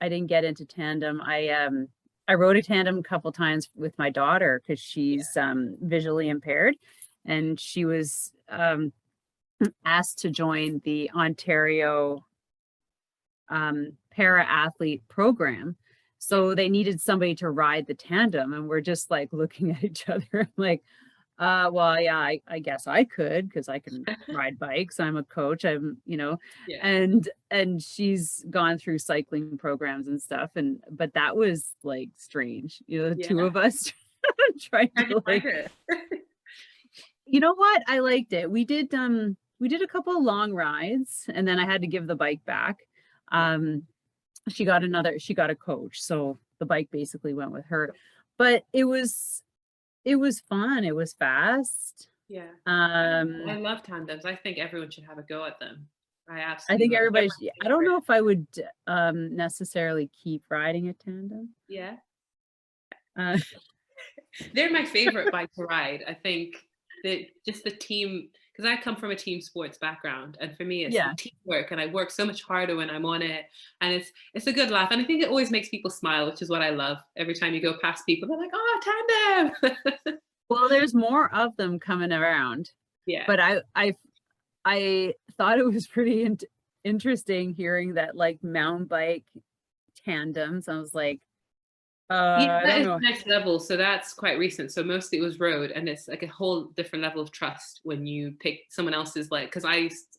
[SPEAKER 1] didn't get into tandem. I rode a tandem a couple times with my daughter because
[SPEAKER 2] yeah,
[SPEAKER 1] she's visually impaired, and she was asked to join the Ontario para athlete program.
[SPEAKER 2] yeah,
[SPEAKER 1] So they needed somebody to ride the tandem, and we're just like looking at each other. I'm like, well, yeah, I guess I could because I can ride bikes. I'm a coach.
[SPEAKER 2] yeah,
[SPEAKER 1] And she's gone through cycling programs and stuff. And but that was like strange, the two
[SPEAKER 2] yeah.
[SPEAKER 1] of us trying
[SPEAKER 2] How'd you
[SPEAKER 1] to
[SPEAKER 2] find
[SPEAKER 1] like,
[SPEAKER 2] it?
[SPEAKER 1] you know what? I liked it. We did a couple of long rides and then I had to give the bike back.
[SPEAKER 2] Yeah,
[SPEAKER 1] Um, she got a coach, so the bike basically went with her. But it was fun. It was fast.
[SPEAKER 2] yeah. I
[SPEAKER 1] Um,
[SPEAKER 2] love tandems. I think everyone should have a go at them. I
[SPEAKER 1] I
[SPEAKER 2] absolutely
[SPEAKER 1] think
[SPEAKER 2] love. They're
[SPEAKER 1] everybody's, yeah,
[SPEAKER 2] my
[SPEAKER 1] I don't
[SPEAKER 2] favorite.
[SPEAKER 1] know if I would necessarily keep riding a tandem.
[SPEAKER 2] Yeah,
[SPEAKER 1] Uh,
[SPEAKER 2] they're my favorite bike to ride. I think that just the team, because I come from a team sports background, and for me, it's the
[SPEAKER 1] yeah.
[SPEAKER 2] teamwork, and I work so much harder when I'm on it, and it's a good laugh, and I think it always makes people smile, which is what I love. Every time you go past people, they're like, "Oh, tandem!"
[SPEAKER 1] Well, there's more of them coming around.
[SPEAKER 2] Yeah.
[SPEAKER 1] But I thought it was pretty interesting hearing that like mountain bike tandems. I was like,
[SPEAKER 2] Yeah,
[SPEAKER 1] I
[SPEAKER 2] that
[SPEAKER 1] don't
[SPEAKER 2] is
[SPEAKER 1] know.
[SPEAKER 2] the next level. So that's quite recent. So mostly it was road, and it's like a whole different level of trust when you pick someone else's, like, because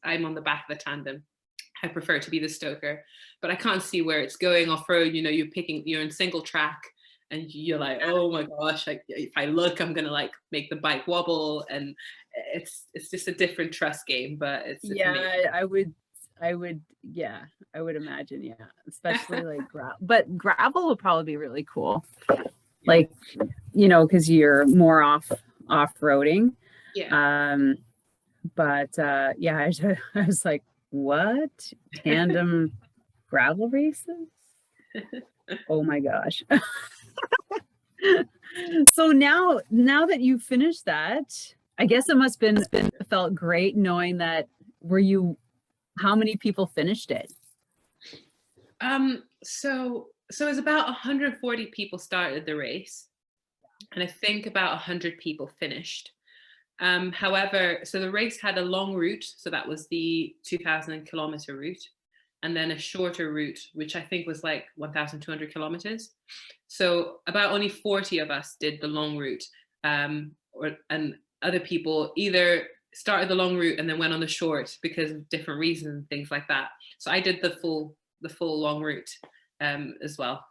[SPEAKER 2] I'm on the back of the tandem. I prefer to be the stoker, but I can't see where it's going off road. You know, you're in single track, and you're like, oh my gosh, like if I look, I'm gonna like make the bike wobble, and it's just a different trust game. But it's amazing.
[SPEAKER 1] Yeah, yeah, I would imagine, yeah, especially like but gravel would probably be really cool. Like, you know, because you're more off-roading.
[SPEAKER 2] Yeah.
[SPEAKER 1] But yeah, I was like, what? Tandem gravel races? Oh my gosh. So now that you finished that, I guess it must been felt great knowing that how many people finished it?
[SPEAKER 2] So it was about 140 people started the race, and I think about 100 people finished. However, so the race had a long route, so that was the 2,000 kilometer route, and then a shorter route, which I think was like 1,200 kilometers. So about only 40 of us did the long route, and other people either started the long route and then went on the short because of different reasons and things like that. So I did the full long route as well.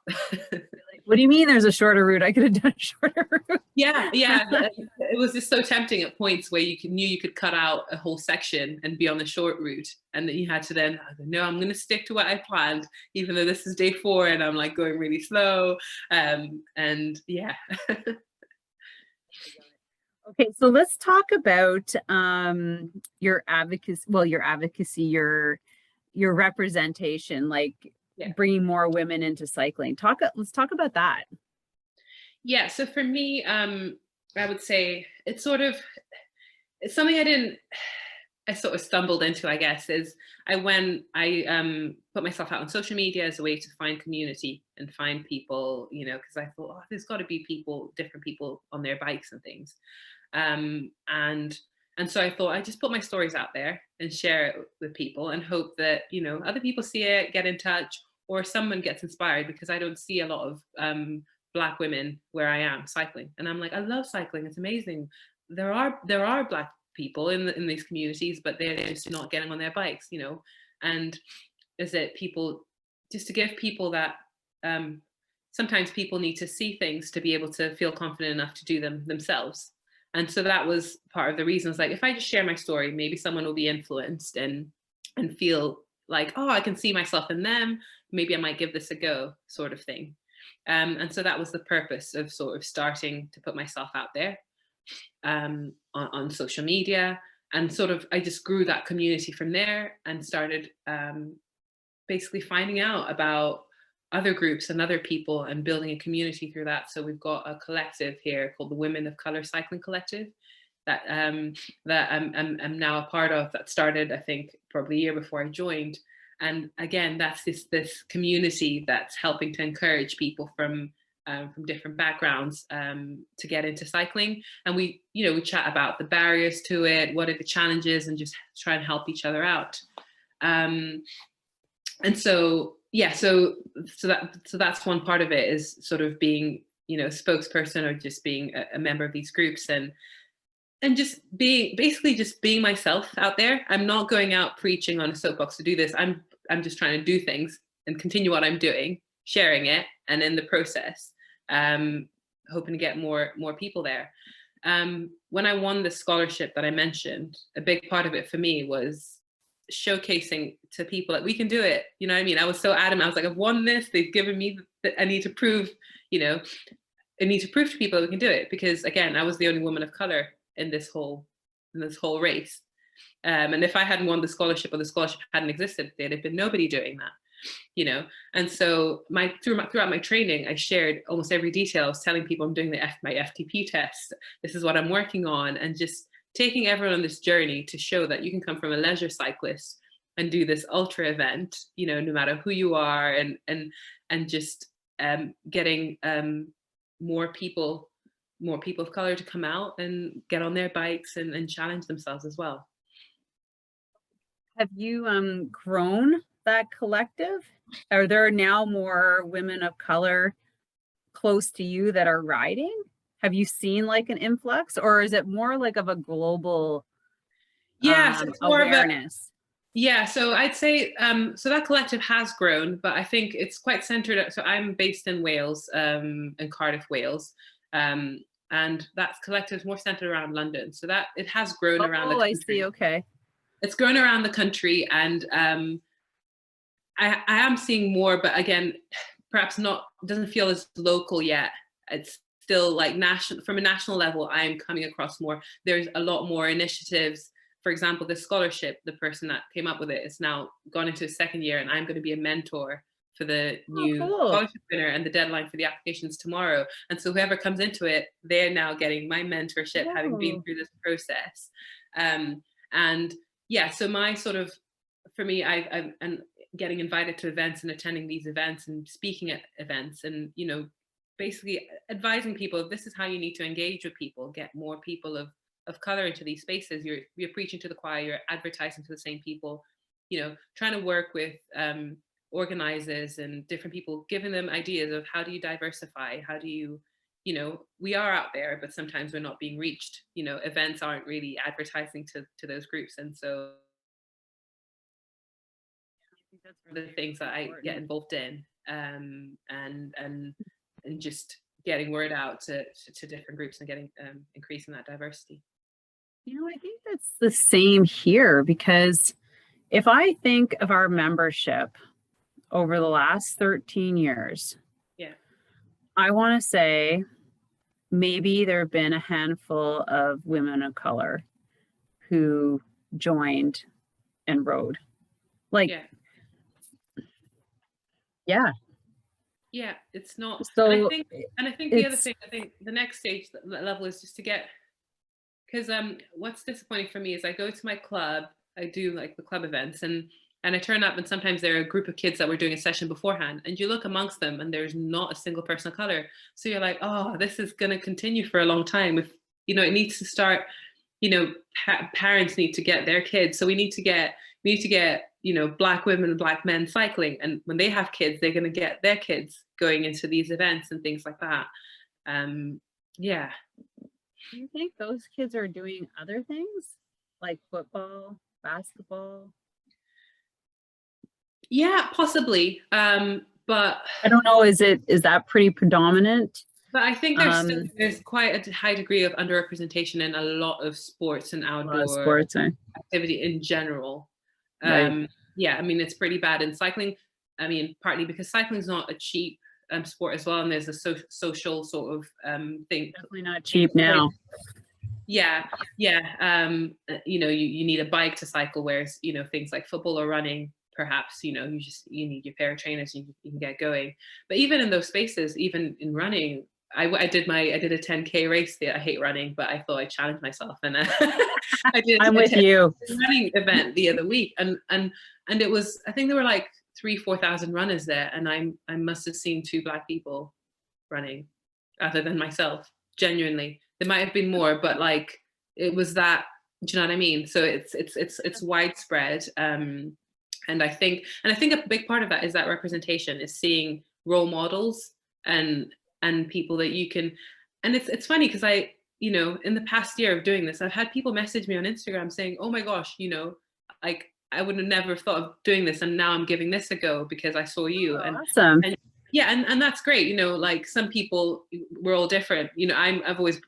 [SPEAKER 1] What do you mean there's a shorter route? I could have done a shorter route.
[SPEAKER 2] Yeah, it was just so tempting at points where knew you could cut out a whole section and be on the short route, and then you had to then, no, I'm going to stick to what I planned, even though this is day 4 and I'm like going really slow. And yeah.
[SPEAKER 1] Okay, so let's talk about your advocacy, your representation, like bringing more women into cycling. Let's talk about that.
[SPEAKER 2] Yeah, so for me, I would say it's something I sort of stumbled into, I guess, is I put myself out on social media as a way to find community and find people, you know, because I thought, oh, there's got to be different people on their bikes and things. And so I thought I just put my stories out there and share it with people and hope that, you know, other people see it, get in touch, or someone gets inspired, because I don't see a lot of Black women where I am cycling. And I'm like, I love cycling. It's amazing. There are Black people in these communities, but they're just not getting on their bikes, you know. And is it people, just to give people that, sometimes people need to see things to be able to feel confident enough to do them themselves. And so that was part of the reasons, like, if I just share my story, maybe someone will be influenced and feel like, oh, I can see myself in them, maybe I might give this a go, sort of thing. And so that was the purpose of sort of starting to put myself out there on social media, and sort of I just grew that community from there and started basically finding out about other groups and other people and building a community through that. So we've got a collective here called the Women of Color Cycling Collective that I'm now a part of, that started, I think, probably a year before I joined. And again, that's this community that's helping to encourage people from different backgrounds to get into cycling. And we chat about the barriers to it, what are the challenges, and just try and help each other out. And so yeah, so that's one part of it, is sort of being, you know, a spokesperson, or just being a member of these groups, and just basically just being myself out there. I'm not going out preaching on a soapbox to do this. I'm just trying to do things and continue what I'm doing, sharing it, and in the process, hoping to get more people there. When I won the scholarship that I mentioned, a big part of it for me was showcasing to people that we can do it. You know what I mean? I was so adamant. I was like, I've won this. They've given me that. I need to prove, you know, I need to prove to people that we can do it, because again, I was the only woman of color in this whole race. And if I hadn't won the scholarship, or the scholarship hadn't existed, there'd have been nobody doing that, you know. And so throughout my training, I shared almost every detail. I was telling people I'm doing my FTP test. This is what I'm working on, and just taking everyone on this journey to show that you can come from a leisure cyclist and do this ultra event, you know, no matter who you are, and just getting more people more people of color to come out and get on their bikes and challenge themselves as well.
[SPEAKER 1] Have you grown that collective? Are there now more women of color close to you that are riding? Have you seen like an influx, or is it more like of a global
[SPEAKER 2] Yes, it's more
[SPEAKER 1] awareness?
[SPEAKER 2] Yeah, so I'd say so that collective has grown, but I think it's quite centered. So I'm based in Wales, in Cardiff, Wales, and that collective is more centered around London. So that it has grown around the country.
[SPEAKER 1] I see. Okay.
[SPEAKER 2] It's grown around the country, and I am seeing more, but again, perhaps not. Doesn't feel as local yet. It's still like national. From a national level, I'm coming across more. There's a lot more initiatives. For example, the scholarship, the person that came up with it is now gone into his second year, and I'm going to be a mentor for the new scholarship winner, and the deadline for the applications tomorrow. And so whoever comes into it, they're now getting my mentorship, having been through this process. And yeah, so my sort of, for me, I'm getting invited to events and attending these events and speaking at events, and basically advising people, this is how you need to engage with people, get more people of color into these spaces. You're preaching to the choir, you're advertising to the same people, trying to work with organizers and different people, giving them ideas of how do you diversify, how do you, we are out there, but sometimes we're not being reached. Events aren't really advertising to those groups. And so I think that's one of the things that I get involved in, and just getting word out to different groups and getting increasing that diversity.
[SPEAKER 1] I think that's the same here, because if I think of our membership over the last 13 years, I want to say maybe there have been a handful of women of color who joined and rode.
[SPEAKER 2] Yeah, it's not.
[SPEAKER 1] So,
[SPEAKER 2] and I think the other thing, I think the next stage level is just to get, because what's disappointing for me is I go to my club, I do like the club events, and I turn up, and sometimes there are a group of kids that were doing a session beforehand, and you look amongst them and there's not a single person of color. So you're like, oh, this is going to continue for a long time. If it needs to start, parents need to get their kids. So we need to get Black women and Black men cycling, and when they have kids, they're going to get their kids going into these events and things like that. Yeah.
[SPEAKER 1] Do you think those kids are doing other things like football, basketball?
[SPEAKER 2] Yeah, possibly. But
[SPEAKER 1] I don't know. Is that pretty predominant?
[SPEAKER 2] But I think there's quite a high degree of underrepresentation in a lot of sports and outdoor activity in general.
[SPEAKER 1] Right.
[SPEAKER 2] Yeah, I mean, it's pretty bad in cycling. I mean, partly because cycling is not a cheap sport as well, and there's a social sort of thing.
[SPEAKER 1] Definitely not cheap now.
[SPEAKER 2] Yeah. You need a bike to cycle, whereas things like football or running, perhaps you need your pair of trainers, you can get going. But even in those spaces, even in running, I did a 10K race there. I hate running, but I thought I'd challenge myself, and I did.
[SPEAKER 1] I'm with you.
[SPEAKER 2] Running event the other week, and it was, I think there were like 3,000-4,000 runners there, and I must have seen 2 Black people running, other than myself. Genuinely, there might have been more, but like it was that. Do you know what I mean? So it's widespread, and I think a big part of that is that representation, is seeing role models and people that you can. And it's funny because I, in the past year of doing this, I've had people message me on Instagram saying, oh my gosh, like I would have never thought of doing this, and now I'm giving this a go because I saw you.
[SPEAKER 1] Oh, awesome.
[SPEAKER 2] And yeah, and that's great. Like some people, we're all different. I've always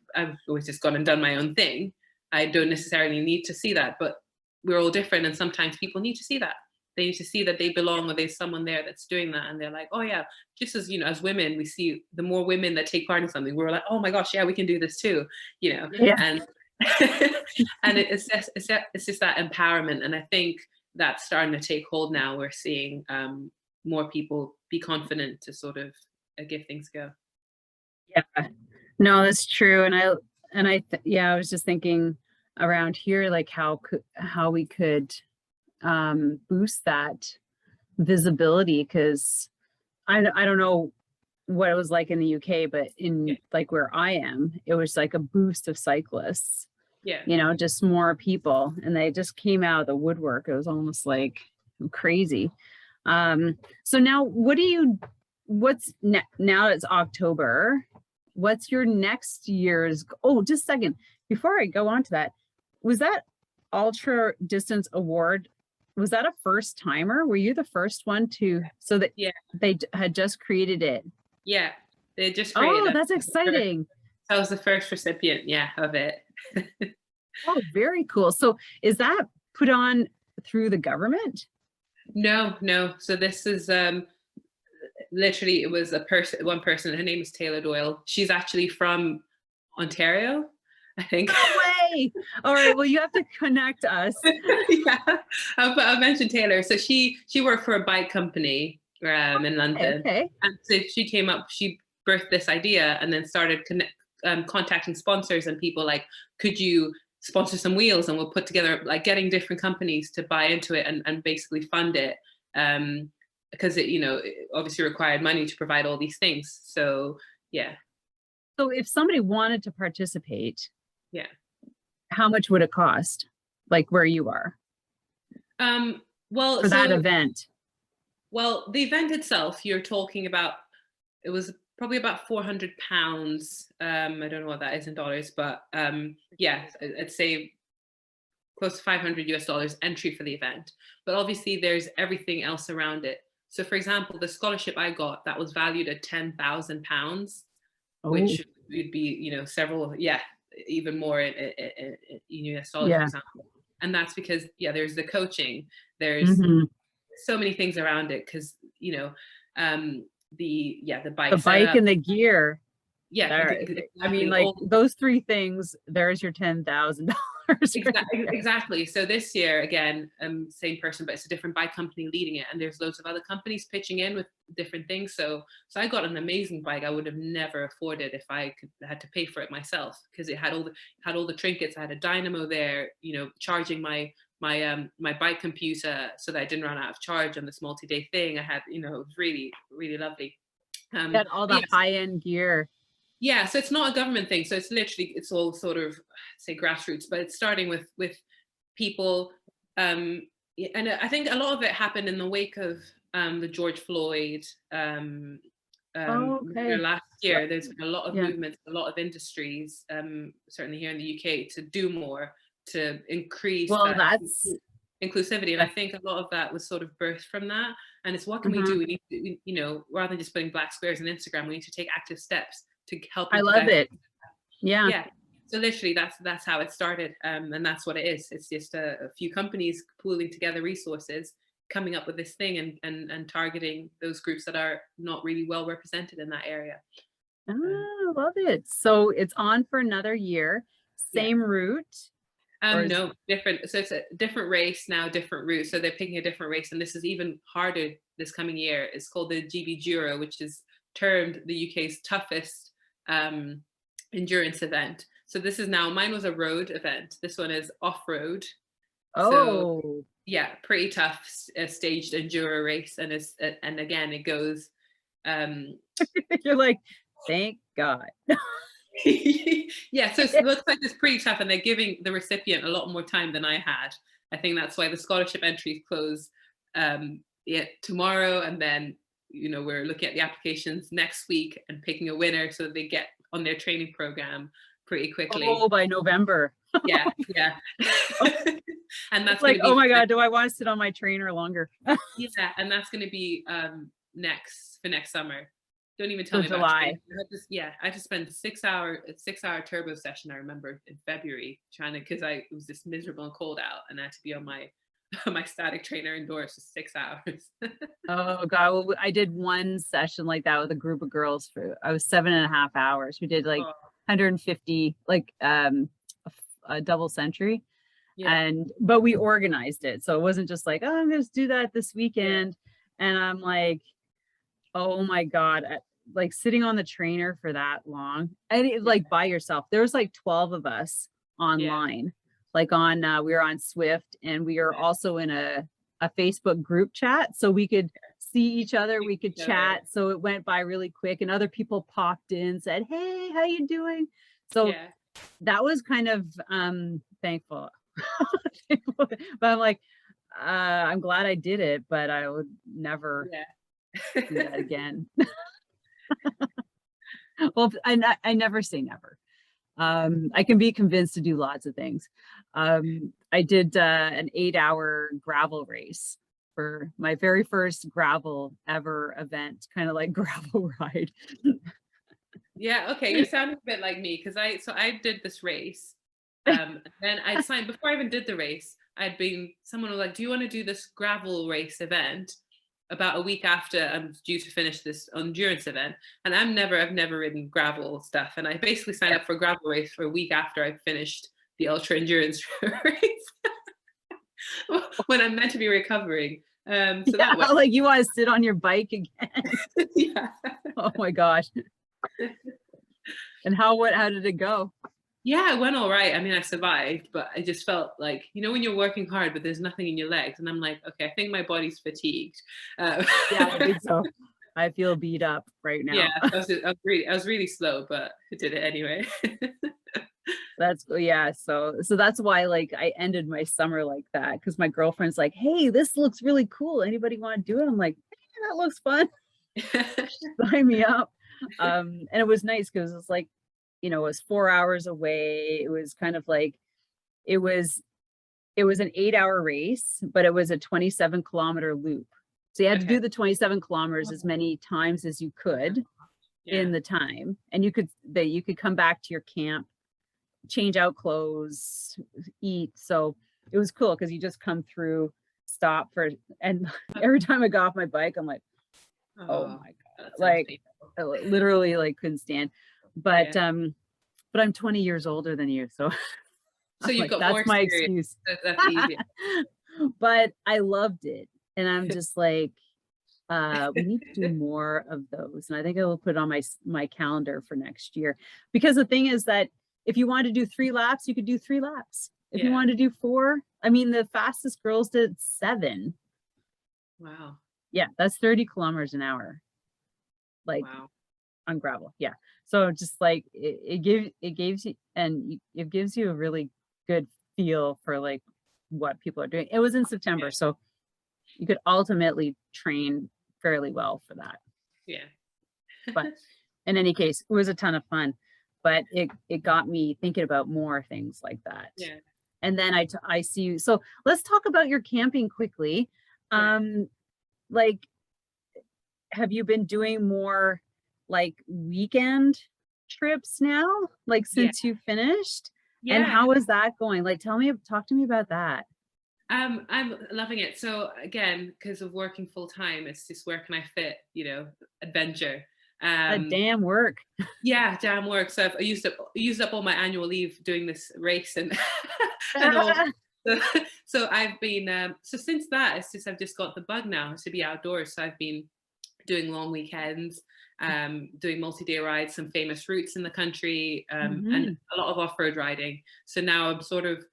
[SPEAKER 2] just gone and done my own thing. I don't necessarily need to see that, but we're all different, and sometimes people need to see that. They need to see that they belong, or there's someone there that's doing that, and they're like, oh yeah. Just as as women, we see the more women that take part in something, we're like, oh my gosh, yeah, we can do this too.
[SPEAKER 1] Yeah.
[SPEAKER 2] And and it's just that empowerment, and I think that's starting to take hold now. We're seeing more people be confident to sort of give things a go.
[SPEAKER 1] Yeah, no, that's true. And I was just thinking around here, like how we could boost that visibility, because I don't know what it was like in the UK, but in like where I am, it was like a boost of cyclists,
[SPEAKER 2] Yeah.
[SPEAKER 1] you know, just more people, and they just came out of the woodwork. It was almost like crazy. So now what's now it's October, what's your next year's, oh, just a second, before I go on to that, was that ultra distance award, was that a first timer? Were you the first one to, so that they had just created it?
[SPEAKER 2] Yeah, they just created
[SPEAKER 1] Oh,
[SPEAKER 2] it.
[SPEAKER 1] that's exciting.
[SPEAKER 2] I was the first recipient, of it.
[SPEAKER 1] Oh, very cool. So is that put on through the government?
[SPEAKER 2] No. So this is literally, it was one person, her name is Taylor Doyle. She's actually from Ontario, I think.
[SPEAKER 1] No way. All right, well, you have to connect us.
[SPEAKER 2] Yeah, I'll mention Taylor. So she worked for a bike company in London.
[SPEAKER 1] Okay.
[SPEAKER 2] And so she birthed this idea and then started contacting sponsors and people like, could you sponsor some wheels, and we'll put together, like, getting different companies to buy into it and basically fund it, because it, it obviously required money to provide all these things. So yeah.
[SPEAKER 1] So if somebody wanted to participate,
[SPEAKER 2] yeah,
[SPEAKER 1] how much would it cost? Like where you are?
[SPEAKER 2] Well,
[SPEAKER 1] for that event?
[SPEAKER 2] Well, the event itself, you're talking about, it was probably about £400. I don't know what that is in dollars, but yeah, I'd say close to $500 entry for the event. But obviously there's everything else around it. So for example, the scholarship I got, that was valued at £10,000, which would be, several, even more in US dollars, for example. And that's because, there's the coaching, there's so many things around it, because, the bike,
[SPEAKER 1] the bike and the gear.
[SPEAKER 2] Yeah,
[SPEAKER 1] exactly. I mean, like those three things, there's your $10,000.
[SPEAKER 2] Exactly. So this year, again, same person, but it's a different bike company leading it, and there's loads of other companies pitching in with different things. So I got an amazing bike I would have never afforded if I had to pay for it myself, because it had all the trinkets. I had a dynamo there, charging my bike computer so that I didn't run out of charge on this multi-day thing. I had, it was really, really lovely.
[SPEAKER 1] Got all the high-end gear.
[SPEAKER 2] Yeah, so it's not a government thing. So it's all sort of, say, grassroots, but it's starting with people. And I think a lot of it happened in the wake of the George Floyd last year. There's been a lot of movements, a lot of industries, certainly here in the UK, to do more to increase inclusivity. And I think a lot of that was sort of birthed from that. And it's, what can we do? We need to, rather than just putting black squares on Instagram, we need to take active steps to help.
[SPEAKER 1] I love it. Yeah.
[SPEAKER 2] So literally that's how it started. And that's what it is. It's just a few companies pooling together resources, coming up with this thing, and targeting those groups that are not really well represented in that area.
[SPEAKER 1] Oh, love it. So it's on for another year, same route?
[SPEAKER 2] No, different. So it's a different race now, different route. So they're picking a different race, and this is even harder this coming year. It's called the GB Giro, which is termed the UK's toughest endurance event. So this is now, mine was a road event. This one is off-road. So yeah, pretty tough staged enduro race, and and again it goes.
[SPEAKER 1] You're like, thank God.
[SPEAKER 2] Yeah, so it looks like it's pretty tough, and they're giving the recipient a lot more time than I had. I think that's why the scholarship entries close tomorrow, and then we're looking at the applications next week and picking a winner so that they get on their training program pretty quickly.
[SPEAKER 1] Oh, by November.
[SPEAKER 2] Yeah. And that's
[SPEAKER 1] like, oh my God, do I want to sit on my trainer longer?
[SPEAKER 2] Yeah, and that's going to be next summer. Don't even tell me about
[SPEAKER 1] July.
[SPEAKER 2] I just spent a 6-hour turbo session, I remember, in February, because it was just miserable and cold out, and I had to be on my static trainer indoors for 6 hours.
[SPEAKER 1] Oh God, well, I did one session like that with a group of girls I was 7.5 hours. We did like 150, like a double century. But we organized it, so it wasn't just like, oh, I'm gonna do that this weekend. And I'm like, oh my God, like sitting on the trainer for that long, and like by yourself. There was like 12 of us online, like on we were on Swift, and we are also in a Facebook group chat, so we could see each other, we could
[SPEAKER 2] each other.
[SPEAKER 1] chat. So it went by really quick, and other people popped in, said, "Hey, how you doing?" So
[SPEAKER 2] Yeah.
[SPEAKER 1] that was kind of thankful. But I'm like, I'm glad I did it, but I would never
[SPEAKER 2] Yeah.
[SPEAKER 1] do that again. Well, I never say never. I can be convinced to do lots of things. I did an 8-hour gravel race for my very first gravel ever event, kind of like gravel ride.
[SPEAKER 2] Yeah, okay, you're sounding a bit like me because I did this race. Then I'd signed before I even did the race. Someone was like, "Do you want to do this gravel race event?" About a week after I'm due to finish this endurance event, and I've never ridden gravel stuff, and I basically signed up for a gravel race for a week after I finished the ultra endurance race when I'm meant to be recovering. So that went.
[SPEAKER 1] Like you want to sit on your bike again.
[SPEAKER 2] Yeah.
[SPEAKER 1] Oh my gosh. And how did it go?
[SPEAKER 2] Yeah, it went all right. I mean, I survived, but I just felt like, when you're working hard, but there's nothing in your legs. And I'm like, okay, I think my body's fatigued.
[SPEAKER 1] Yeah, I think so. I feel beat up right now.
[SPEAKER 2] Yeah, I was really slow, but I did it anyway.
[SPEAKER 1] So that's why like I ended my summer like that, because my girlfriend's like, "Hey, this looks really cool. Anybody want to do it?" I'm like, that looks fun. Sign me up. And it was nice because it's like, it was 4 hours away. It was kind of like it was an 8-hour race, but it was a 27-kilometer loop. So you had to do the 27 kilometers as many times as you could in the time. And you could come back to your camp, change out clothes, eat. So it was cool because you just come through, stop and every time I got off my bike, I'm like, oh my God, like I literally like couldn't stand. But I'm 20 years older than you, so
[SPEAKER 2] you've
[SPEAKER 1] like,
[SPEAKER 2] got
[SPEAKER 1] that's
[SPEAKER 2] more
[SPEAKER 1] my
[SPEAKER 2] experience.
[SPEAKER 1] excuse.
[SPEAKER 2] That's easy.
[SPEAKER 1] But I loved it, and I'm just like, we need to do more of those, and I think I will put it on my calendar for next year. Because the thing is that if you want to do 3 laps, you could do 3 laps. If you want to do 4, I mean, the fastest girls did 7.
[SPEAKER 2] Wow.
[SPEAKER 1] Yeah, that's 30 kilometers an hour. Like,
[SPEAKER 2] wow.
[SPEAKER 1] On gravel. Yeah. So just like it gives you a really good feel for like what people are doing. It was in September, so you could ultimately train fairly well for that.
[SPEAKER 2] Yeah.
[SPEAKER 1] But in any case, it was a ton of fun. But it got me thinking about more things like that.
[SPEAKER 2] Yeah.
[SPEAKER 1] And then I see you. So let's talk about your camping quickly. Like, have you been doing more like weekend trips now, like since you finished? And how is that going? Like, talk to me about that.
[SPEAKER 2] I'm loving it. So again, because of working full time, it's just where can I fit, adventure.
[SPEAKER 1] Damn work.
[SPEAKER 2] Yeah, damn work. So I used up all my annual leave doing this race and and all. So I've been so since that, I've just got the bug now to be outdoors. So I've been doing long weekends, doing multi-day rides, some famous routes in the country, and a lot of off-road riding. So now I'm sort of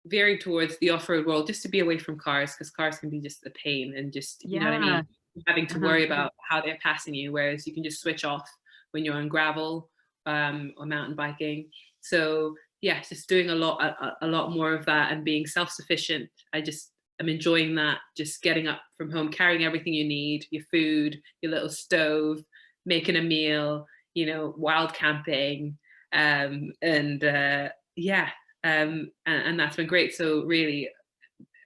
[SPEAKER 2] veering towards the off-road world just to be away from cars, because cars can be just a pain and just, you know what I mean? Having to worry about how they're passing you, whereas you can just switch off when you're on gravel or mountain biking. So yeah, just doing a lot more of that and being self-sufficient. I'm enjoying that, just getting up from home, carrying everything you need, your food, your little stove, making a meal, wild camping, and that's been great. So really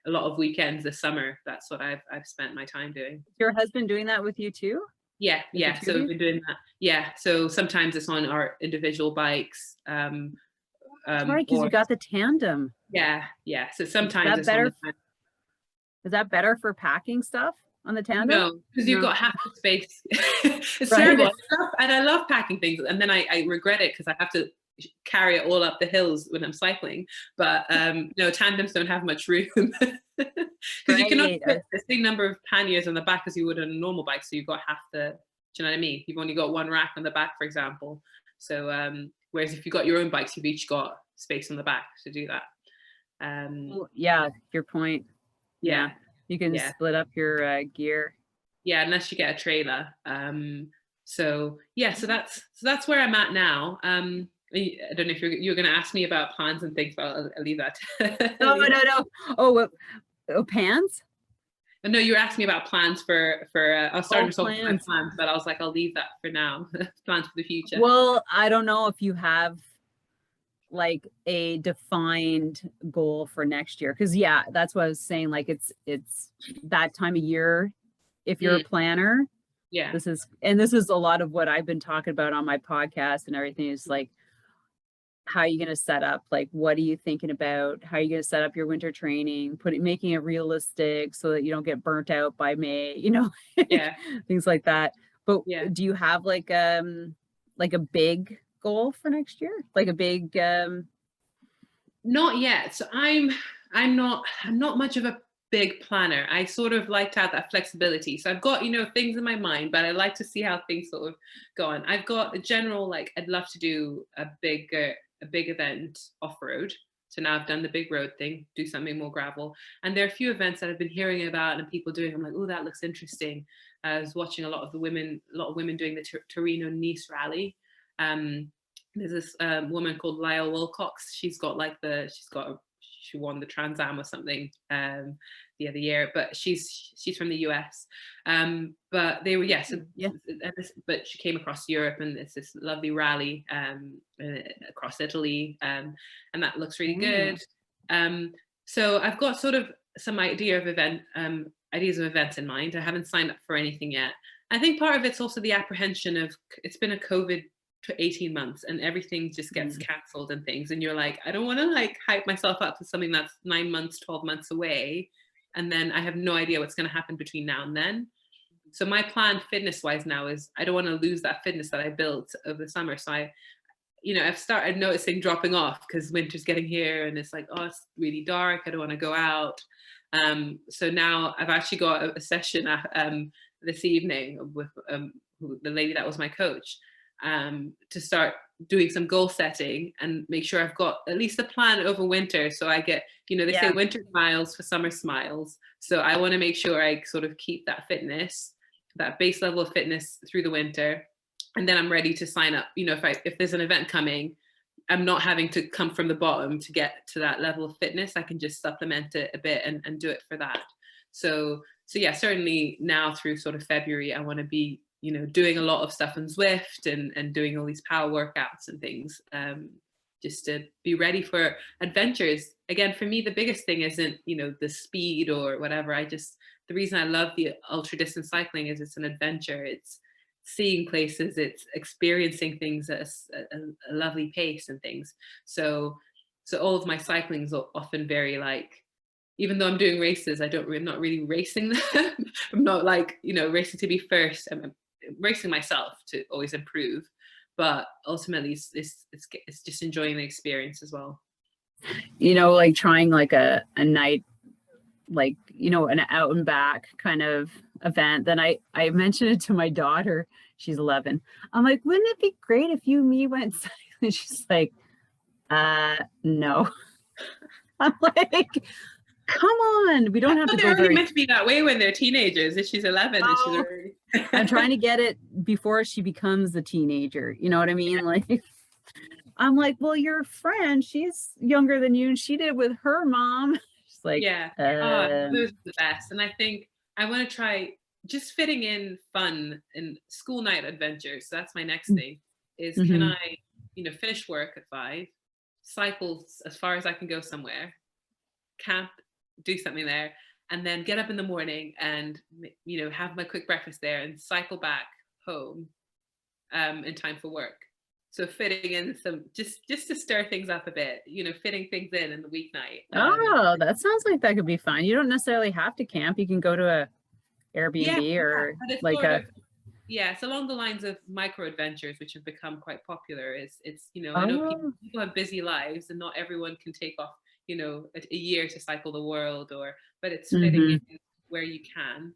[SPEAKER 2] a lot of weekends this summer, that's what I've spent my time doing.
[SPEAKER 1] Your husband doing that with you too?
[SPEAKER 2] Yeah. So we've been doing that. Yeah. So sometimes it's on our individual bikes.
[SPEAKER 1] Right, because you got the tandem.
[SPEAKER 2] Yeah. So sometimes
[SPEAKER 1] is that better for packing stuff on the tandem?
[SPEAKER 2] No, because you've got half the space. It's terrible. And I love packing things, and then I regret it because I have to carry it all up the hills when I'm cycling. But no, tandems don't have much room because you cannot fit the same number of panniers on the back as you would on a normal bike. So you've got half the. Do you know what I mean? You've only got one rack on the back, for example. So whereas if you've got your own bikes, you've each got space on the back to do that.
[SPEAKER 1] Yeah, your point. Yeah. You can split up your gear.
[SPEAKER 2] Yeah, unless you get a trailer. So yeah, so that's where I'm at now. I don't know if you're going to ask me about plans and things, but I'll leave that.
[SPEAKER 1] No, no, no. Oh, Pans?
[SPEAKER 2] No, you were asking me about plans for I was starting to talk about my
[SPEAKER 1] Plans.
[SPEAKER 2] plans, but I was like, I'll leave that for now. Plans for the future.
[SPEAKER 1] Well, I don't know if you have like a defined goal for next year, because yeah, that's what I was saying. Like it's that time of year. If you're a planner,
[SPEAKER 2] Yeah.
[SPEAKER 1] this is a lot of what I've been talking about on my podcast and everything. Is like, how are you going to set up? Like, what are you thinking about? How are you going to set up your winter training? Making it realistic so that you don't get burnt out by May,
[SPEAKER 2] Yeah.
[SPEAKER 1] things like that. But
[SPEAKER 2] Yeah.
[SPEAKER 1] do you have like a big goal for next year? Like a big
[SPEAKER 2] Not yet. So I'm not much of a big planner. I sort of like to have that flexibility. So I've got, things in my mind, but I like to see how things sort of go on. I've got a general, like, I'd love to do a big event off-road. So now I've done the big road thing, do something more gravel. And there are a few events that I've been hearing about and people doing. I'm like, oh, that looks interesting. I was watching a lot of women doing the Torino-Nice rally. There's this woman called Lyle Wilcox. She won the Trans Am or something the other year, but she's from the US. But they were but she came across Europe, and it's this lovely rally across Italy, and that looks really good. So I've got sort of some ideas of events in mind. I haven't signed up for anything yet. I think part of it's also the apprehension of, it's been a COVID to 18 months and everything just gets cancelled and things, and you're like, I don't want to like hype myself up to something that's 9 months, 12 months away, and then I have no idea what's going to happen between now and then. So my plan fitness wise now is, I don't want to lose that fitness that I built over the summer. So I've started noticing dropping off because winter's getting here and it's like, oh, it's really dark, I don't want to go out. So now I've actually got a session this evening with the lady that was my coach, to start doing some goal setting and make sure I've got at least a plan over winter. So I get, they say winter smiles for summer smiles. So I want to make sure I sort of keep that fitness, that base level of fitness through the winter. And then I'm ready to sign up. If there's an event coming, I'm not having to come from the bottom to get to that level of fitness. I can just supplement it a bit and do it for that. So yeah, certainly now through sort of February, I want to be, doing a lot of stuff on Zwift and doing all these power workouts and things, just to be ready for adventures. Again, for me, the biggest thing isn't, the speed or whatever. The reason I love the ultra distance cycling is it's an adventure. It's seeing places, it's experiencing things at a lovely pace and things. So all of my cycling is often very like, even though I'm doing races, I'm not really racing them. I'm not like, racing to be first. I'm racing myself to always improve, but ultimately it's just enjoying the experience as well.
[SPEAKER 1] Like trying like a night, like, an out and back kind of event. Then I mentioned it to my daughter, she's 11. I'm like, wouldn't it be great if you and me went cycling? She's like, no. I'm like, come on, we don't have to go
[SPEAKER 2] they're
[SPEAKER 1] very
[SPEAKER 2] meant to be that way when they're teenagers. If she's 11 and she's already
[SPEAKER 1] I'm trying to get it before she becomes a teenager, you know what I mean? Like, I'm like, well, your friend, she's younger than you and she did it with her mom. She's like,
[SPEAKER 2] those are the best. And I think I want to try just fitting in fun and school night adventures. So that's my next thing is, can I, finish work at 5, cycle as far as I can go somewhere, camp, do something there, and then get up in the morning and, have my quick breakfast there and cycle back home in time for work. So fitting in some, just to stir things up a bit, fitting things in the weeknight.
[SPEAKER 1] Oh, that sounds like that could be fun. You don't necessarily have to camp. You can go to a Airbnb or like
[SPEAKER 2] it's along the lines of micro adventures, which have become quite popular. It's I know people have busy lives and not everyone can take off, a year to cycle the world, but it's fitting in where you can.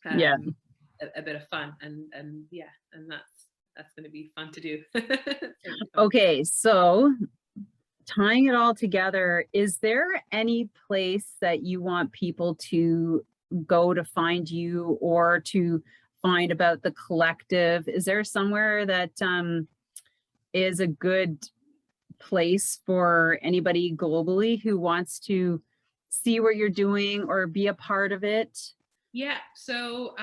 [SPEAKER 2] A bit of fun and that's going to be fun to do.
[SPEAKER 1] Okay, so tying it all together, is there any place that you want people to go to find you or to find about the collective? Is there somewhere that is a good place for anybody globally who wants to see what you're doing or be a part of it?
[SPEAKER 2] Yeah, so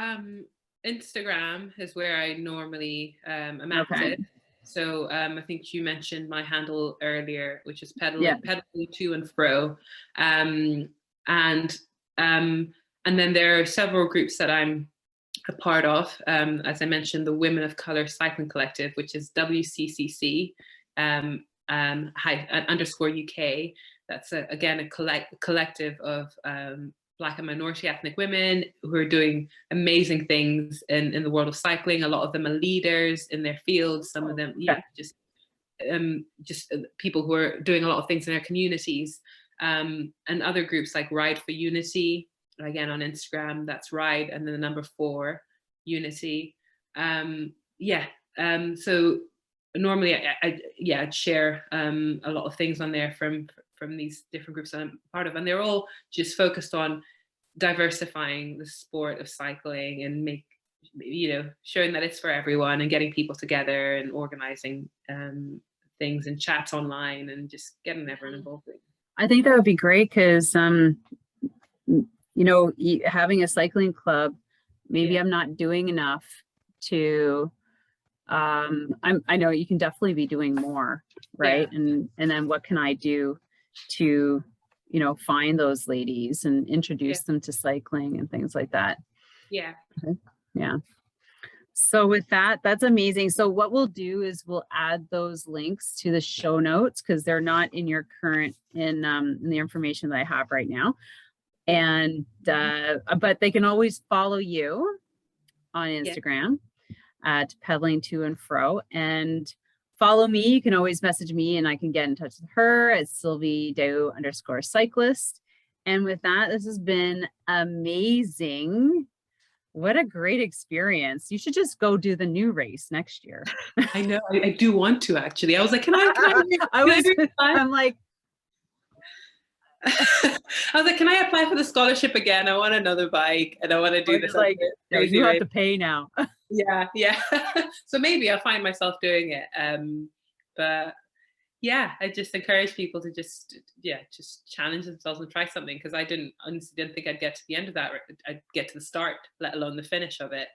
[SPEAKER 2] Instagram is where I normally am
[SPEAKER 1] Okay.
[SPEAKER 2] active. So I think you mentioned my handle earlier, which is
[SPEAKER 1] Yeah.
[SPEAKER 2] pedaling to and fro. Um, and and then there are several groups that I'm a part of. As I mentioned, the Women of Color Cycling Collective, which is WCCC underscore UK. That's again a collective of Black and minority ethnic women who are doing amazing things in the world of cycling. A lot of them are leaders in their fields. Some of them, just people who are doing a lot of things in their communities. And other groups like Ride for Unity, again on Instagram, that's Ride and then the number 4 Unity. So normally I'd share a lot of things on there from these different groups that I'm part of, and they're all just focused on diversifying the sport of cycling and showing that it's for everyone and getting people together and organizing things and chats online and just getting everyone involved.
[SPEAKER 1] I think that would be great because having a cycling club, maybe I'm not doing enough to I know you can definitely be doing more, right?
[SPEAKER 2] Yeah.
[SPEAKER 1] And then what can I do to find those ladies and introduce them to cycling and things like that?
[SPEAKER 2] Yeah.
[SPEAKER 1] Yeah. So with that, that's amazing. So what we'll do is we'll add those links to the show notes because they're not in your current in the information that I have right now. And but they can always follow you on Instagram at pedaling to and fro, and follow me. You can always message me and I can get in touch with her at Sylvie _cyclist. And with that, this has been amazing. What a great experience. You should just go do the new race next year.
[SPEAKER 2] I know. I do want to actually. I was like,
[SPEAKER 1] I'm like,
[SPEAKER 2] I was like, can I apply for the scholarship again? I want another bike and I want to do this.
[SPEAKER 1] Like, no, you have to pay now.
[SPEAKER 2] Yeah. So maybe I'll find myself doing it. But yeah, I just encourage people to just challenge themselves and try something, because I honestly didn't think I'd get to the end of that. I'd get to the start, let alone the finish of it,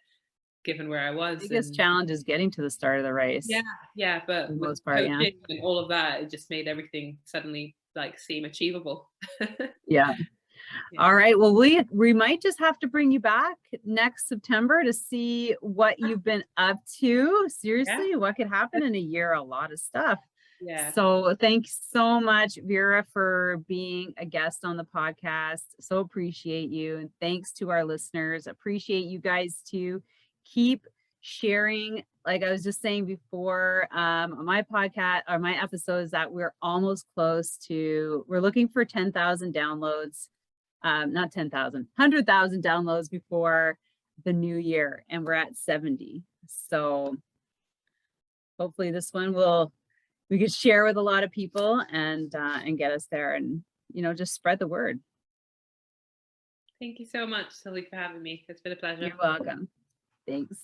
[SPEAKER 2] given where I was.
[SPEAKER 1] The biggest challenge is getting to the start of the race.
[SPEAKER 2] Yeah, but
[SPEAKER 1] for the
[SPEAKER 2] with
[SPEAKER 1] most part,
[SPEAKER 2] coaching and all of that, it just made everything suddenly seem achievable.
[SPEAKER 1] Yeah. All right. Well, we might just have to bring you back next September to see what you've been up to. Seriously, what could happen in a year? A lot of stuff.
[SPEAKER 2] Yeah.
[SPEAKER 1] So thanks so much, Vera, for being a guest on the podcast. So appreciate you. And thanks to our listeners. Appreciate you guys too. Keep sharing. Like I was just saying before, my podcast or my episodes, that we're almost close to, we're looking for 10,000 downloads. Not 10,000, 100,000 downloads before the new year. And we're at 70. So hopefully this one we could share with a lot of people and get us there and, just spread the word.
[SPEAKER 2] Thank you so much, Sylvie, for having me. It's been a pleasure.
[SPEAKER 1] You're welcome. Thanks.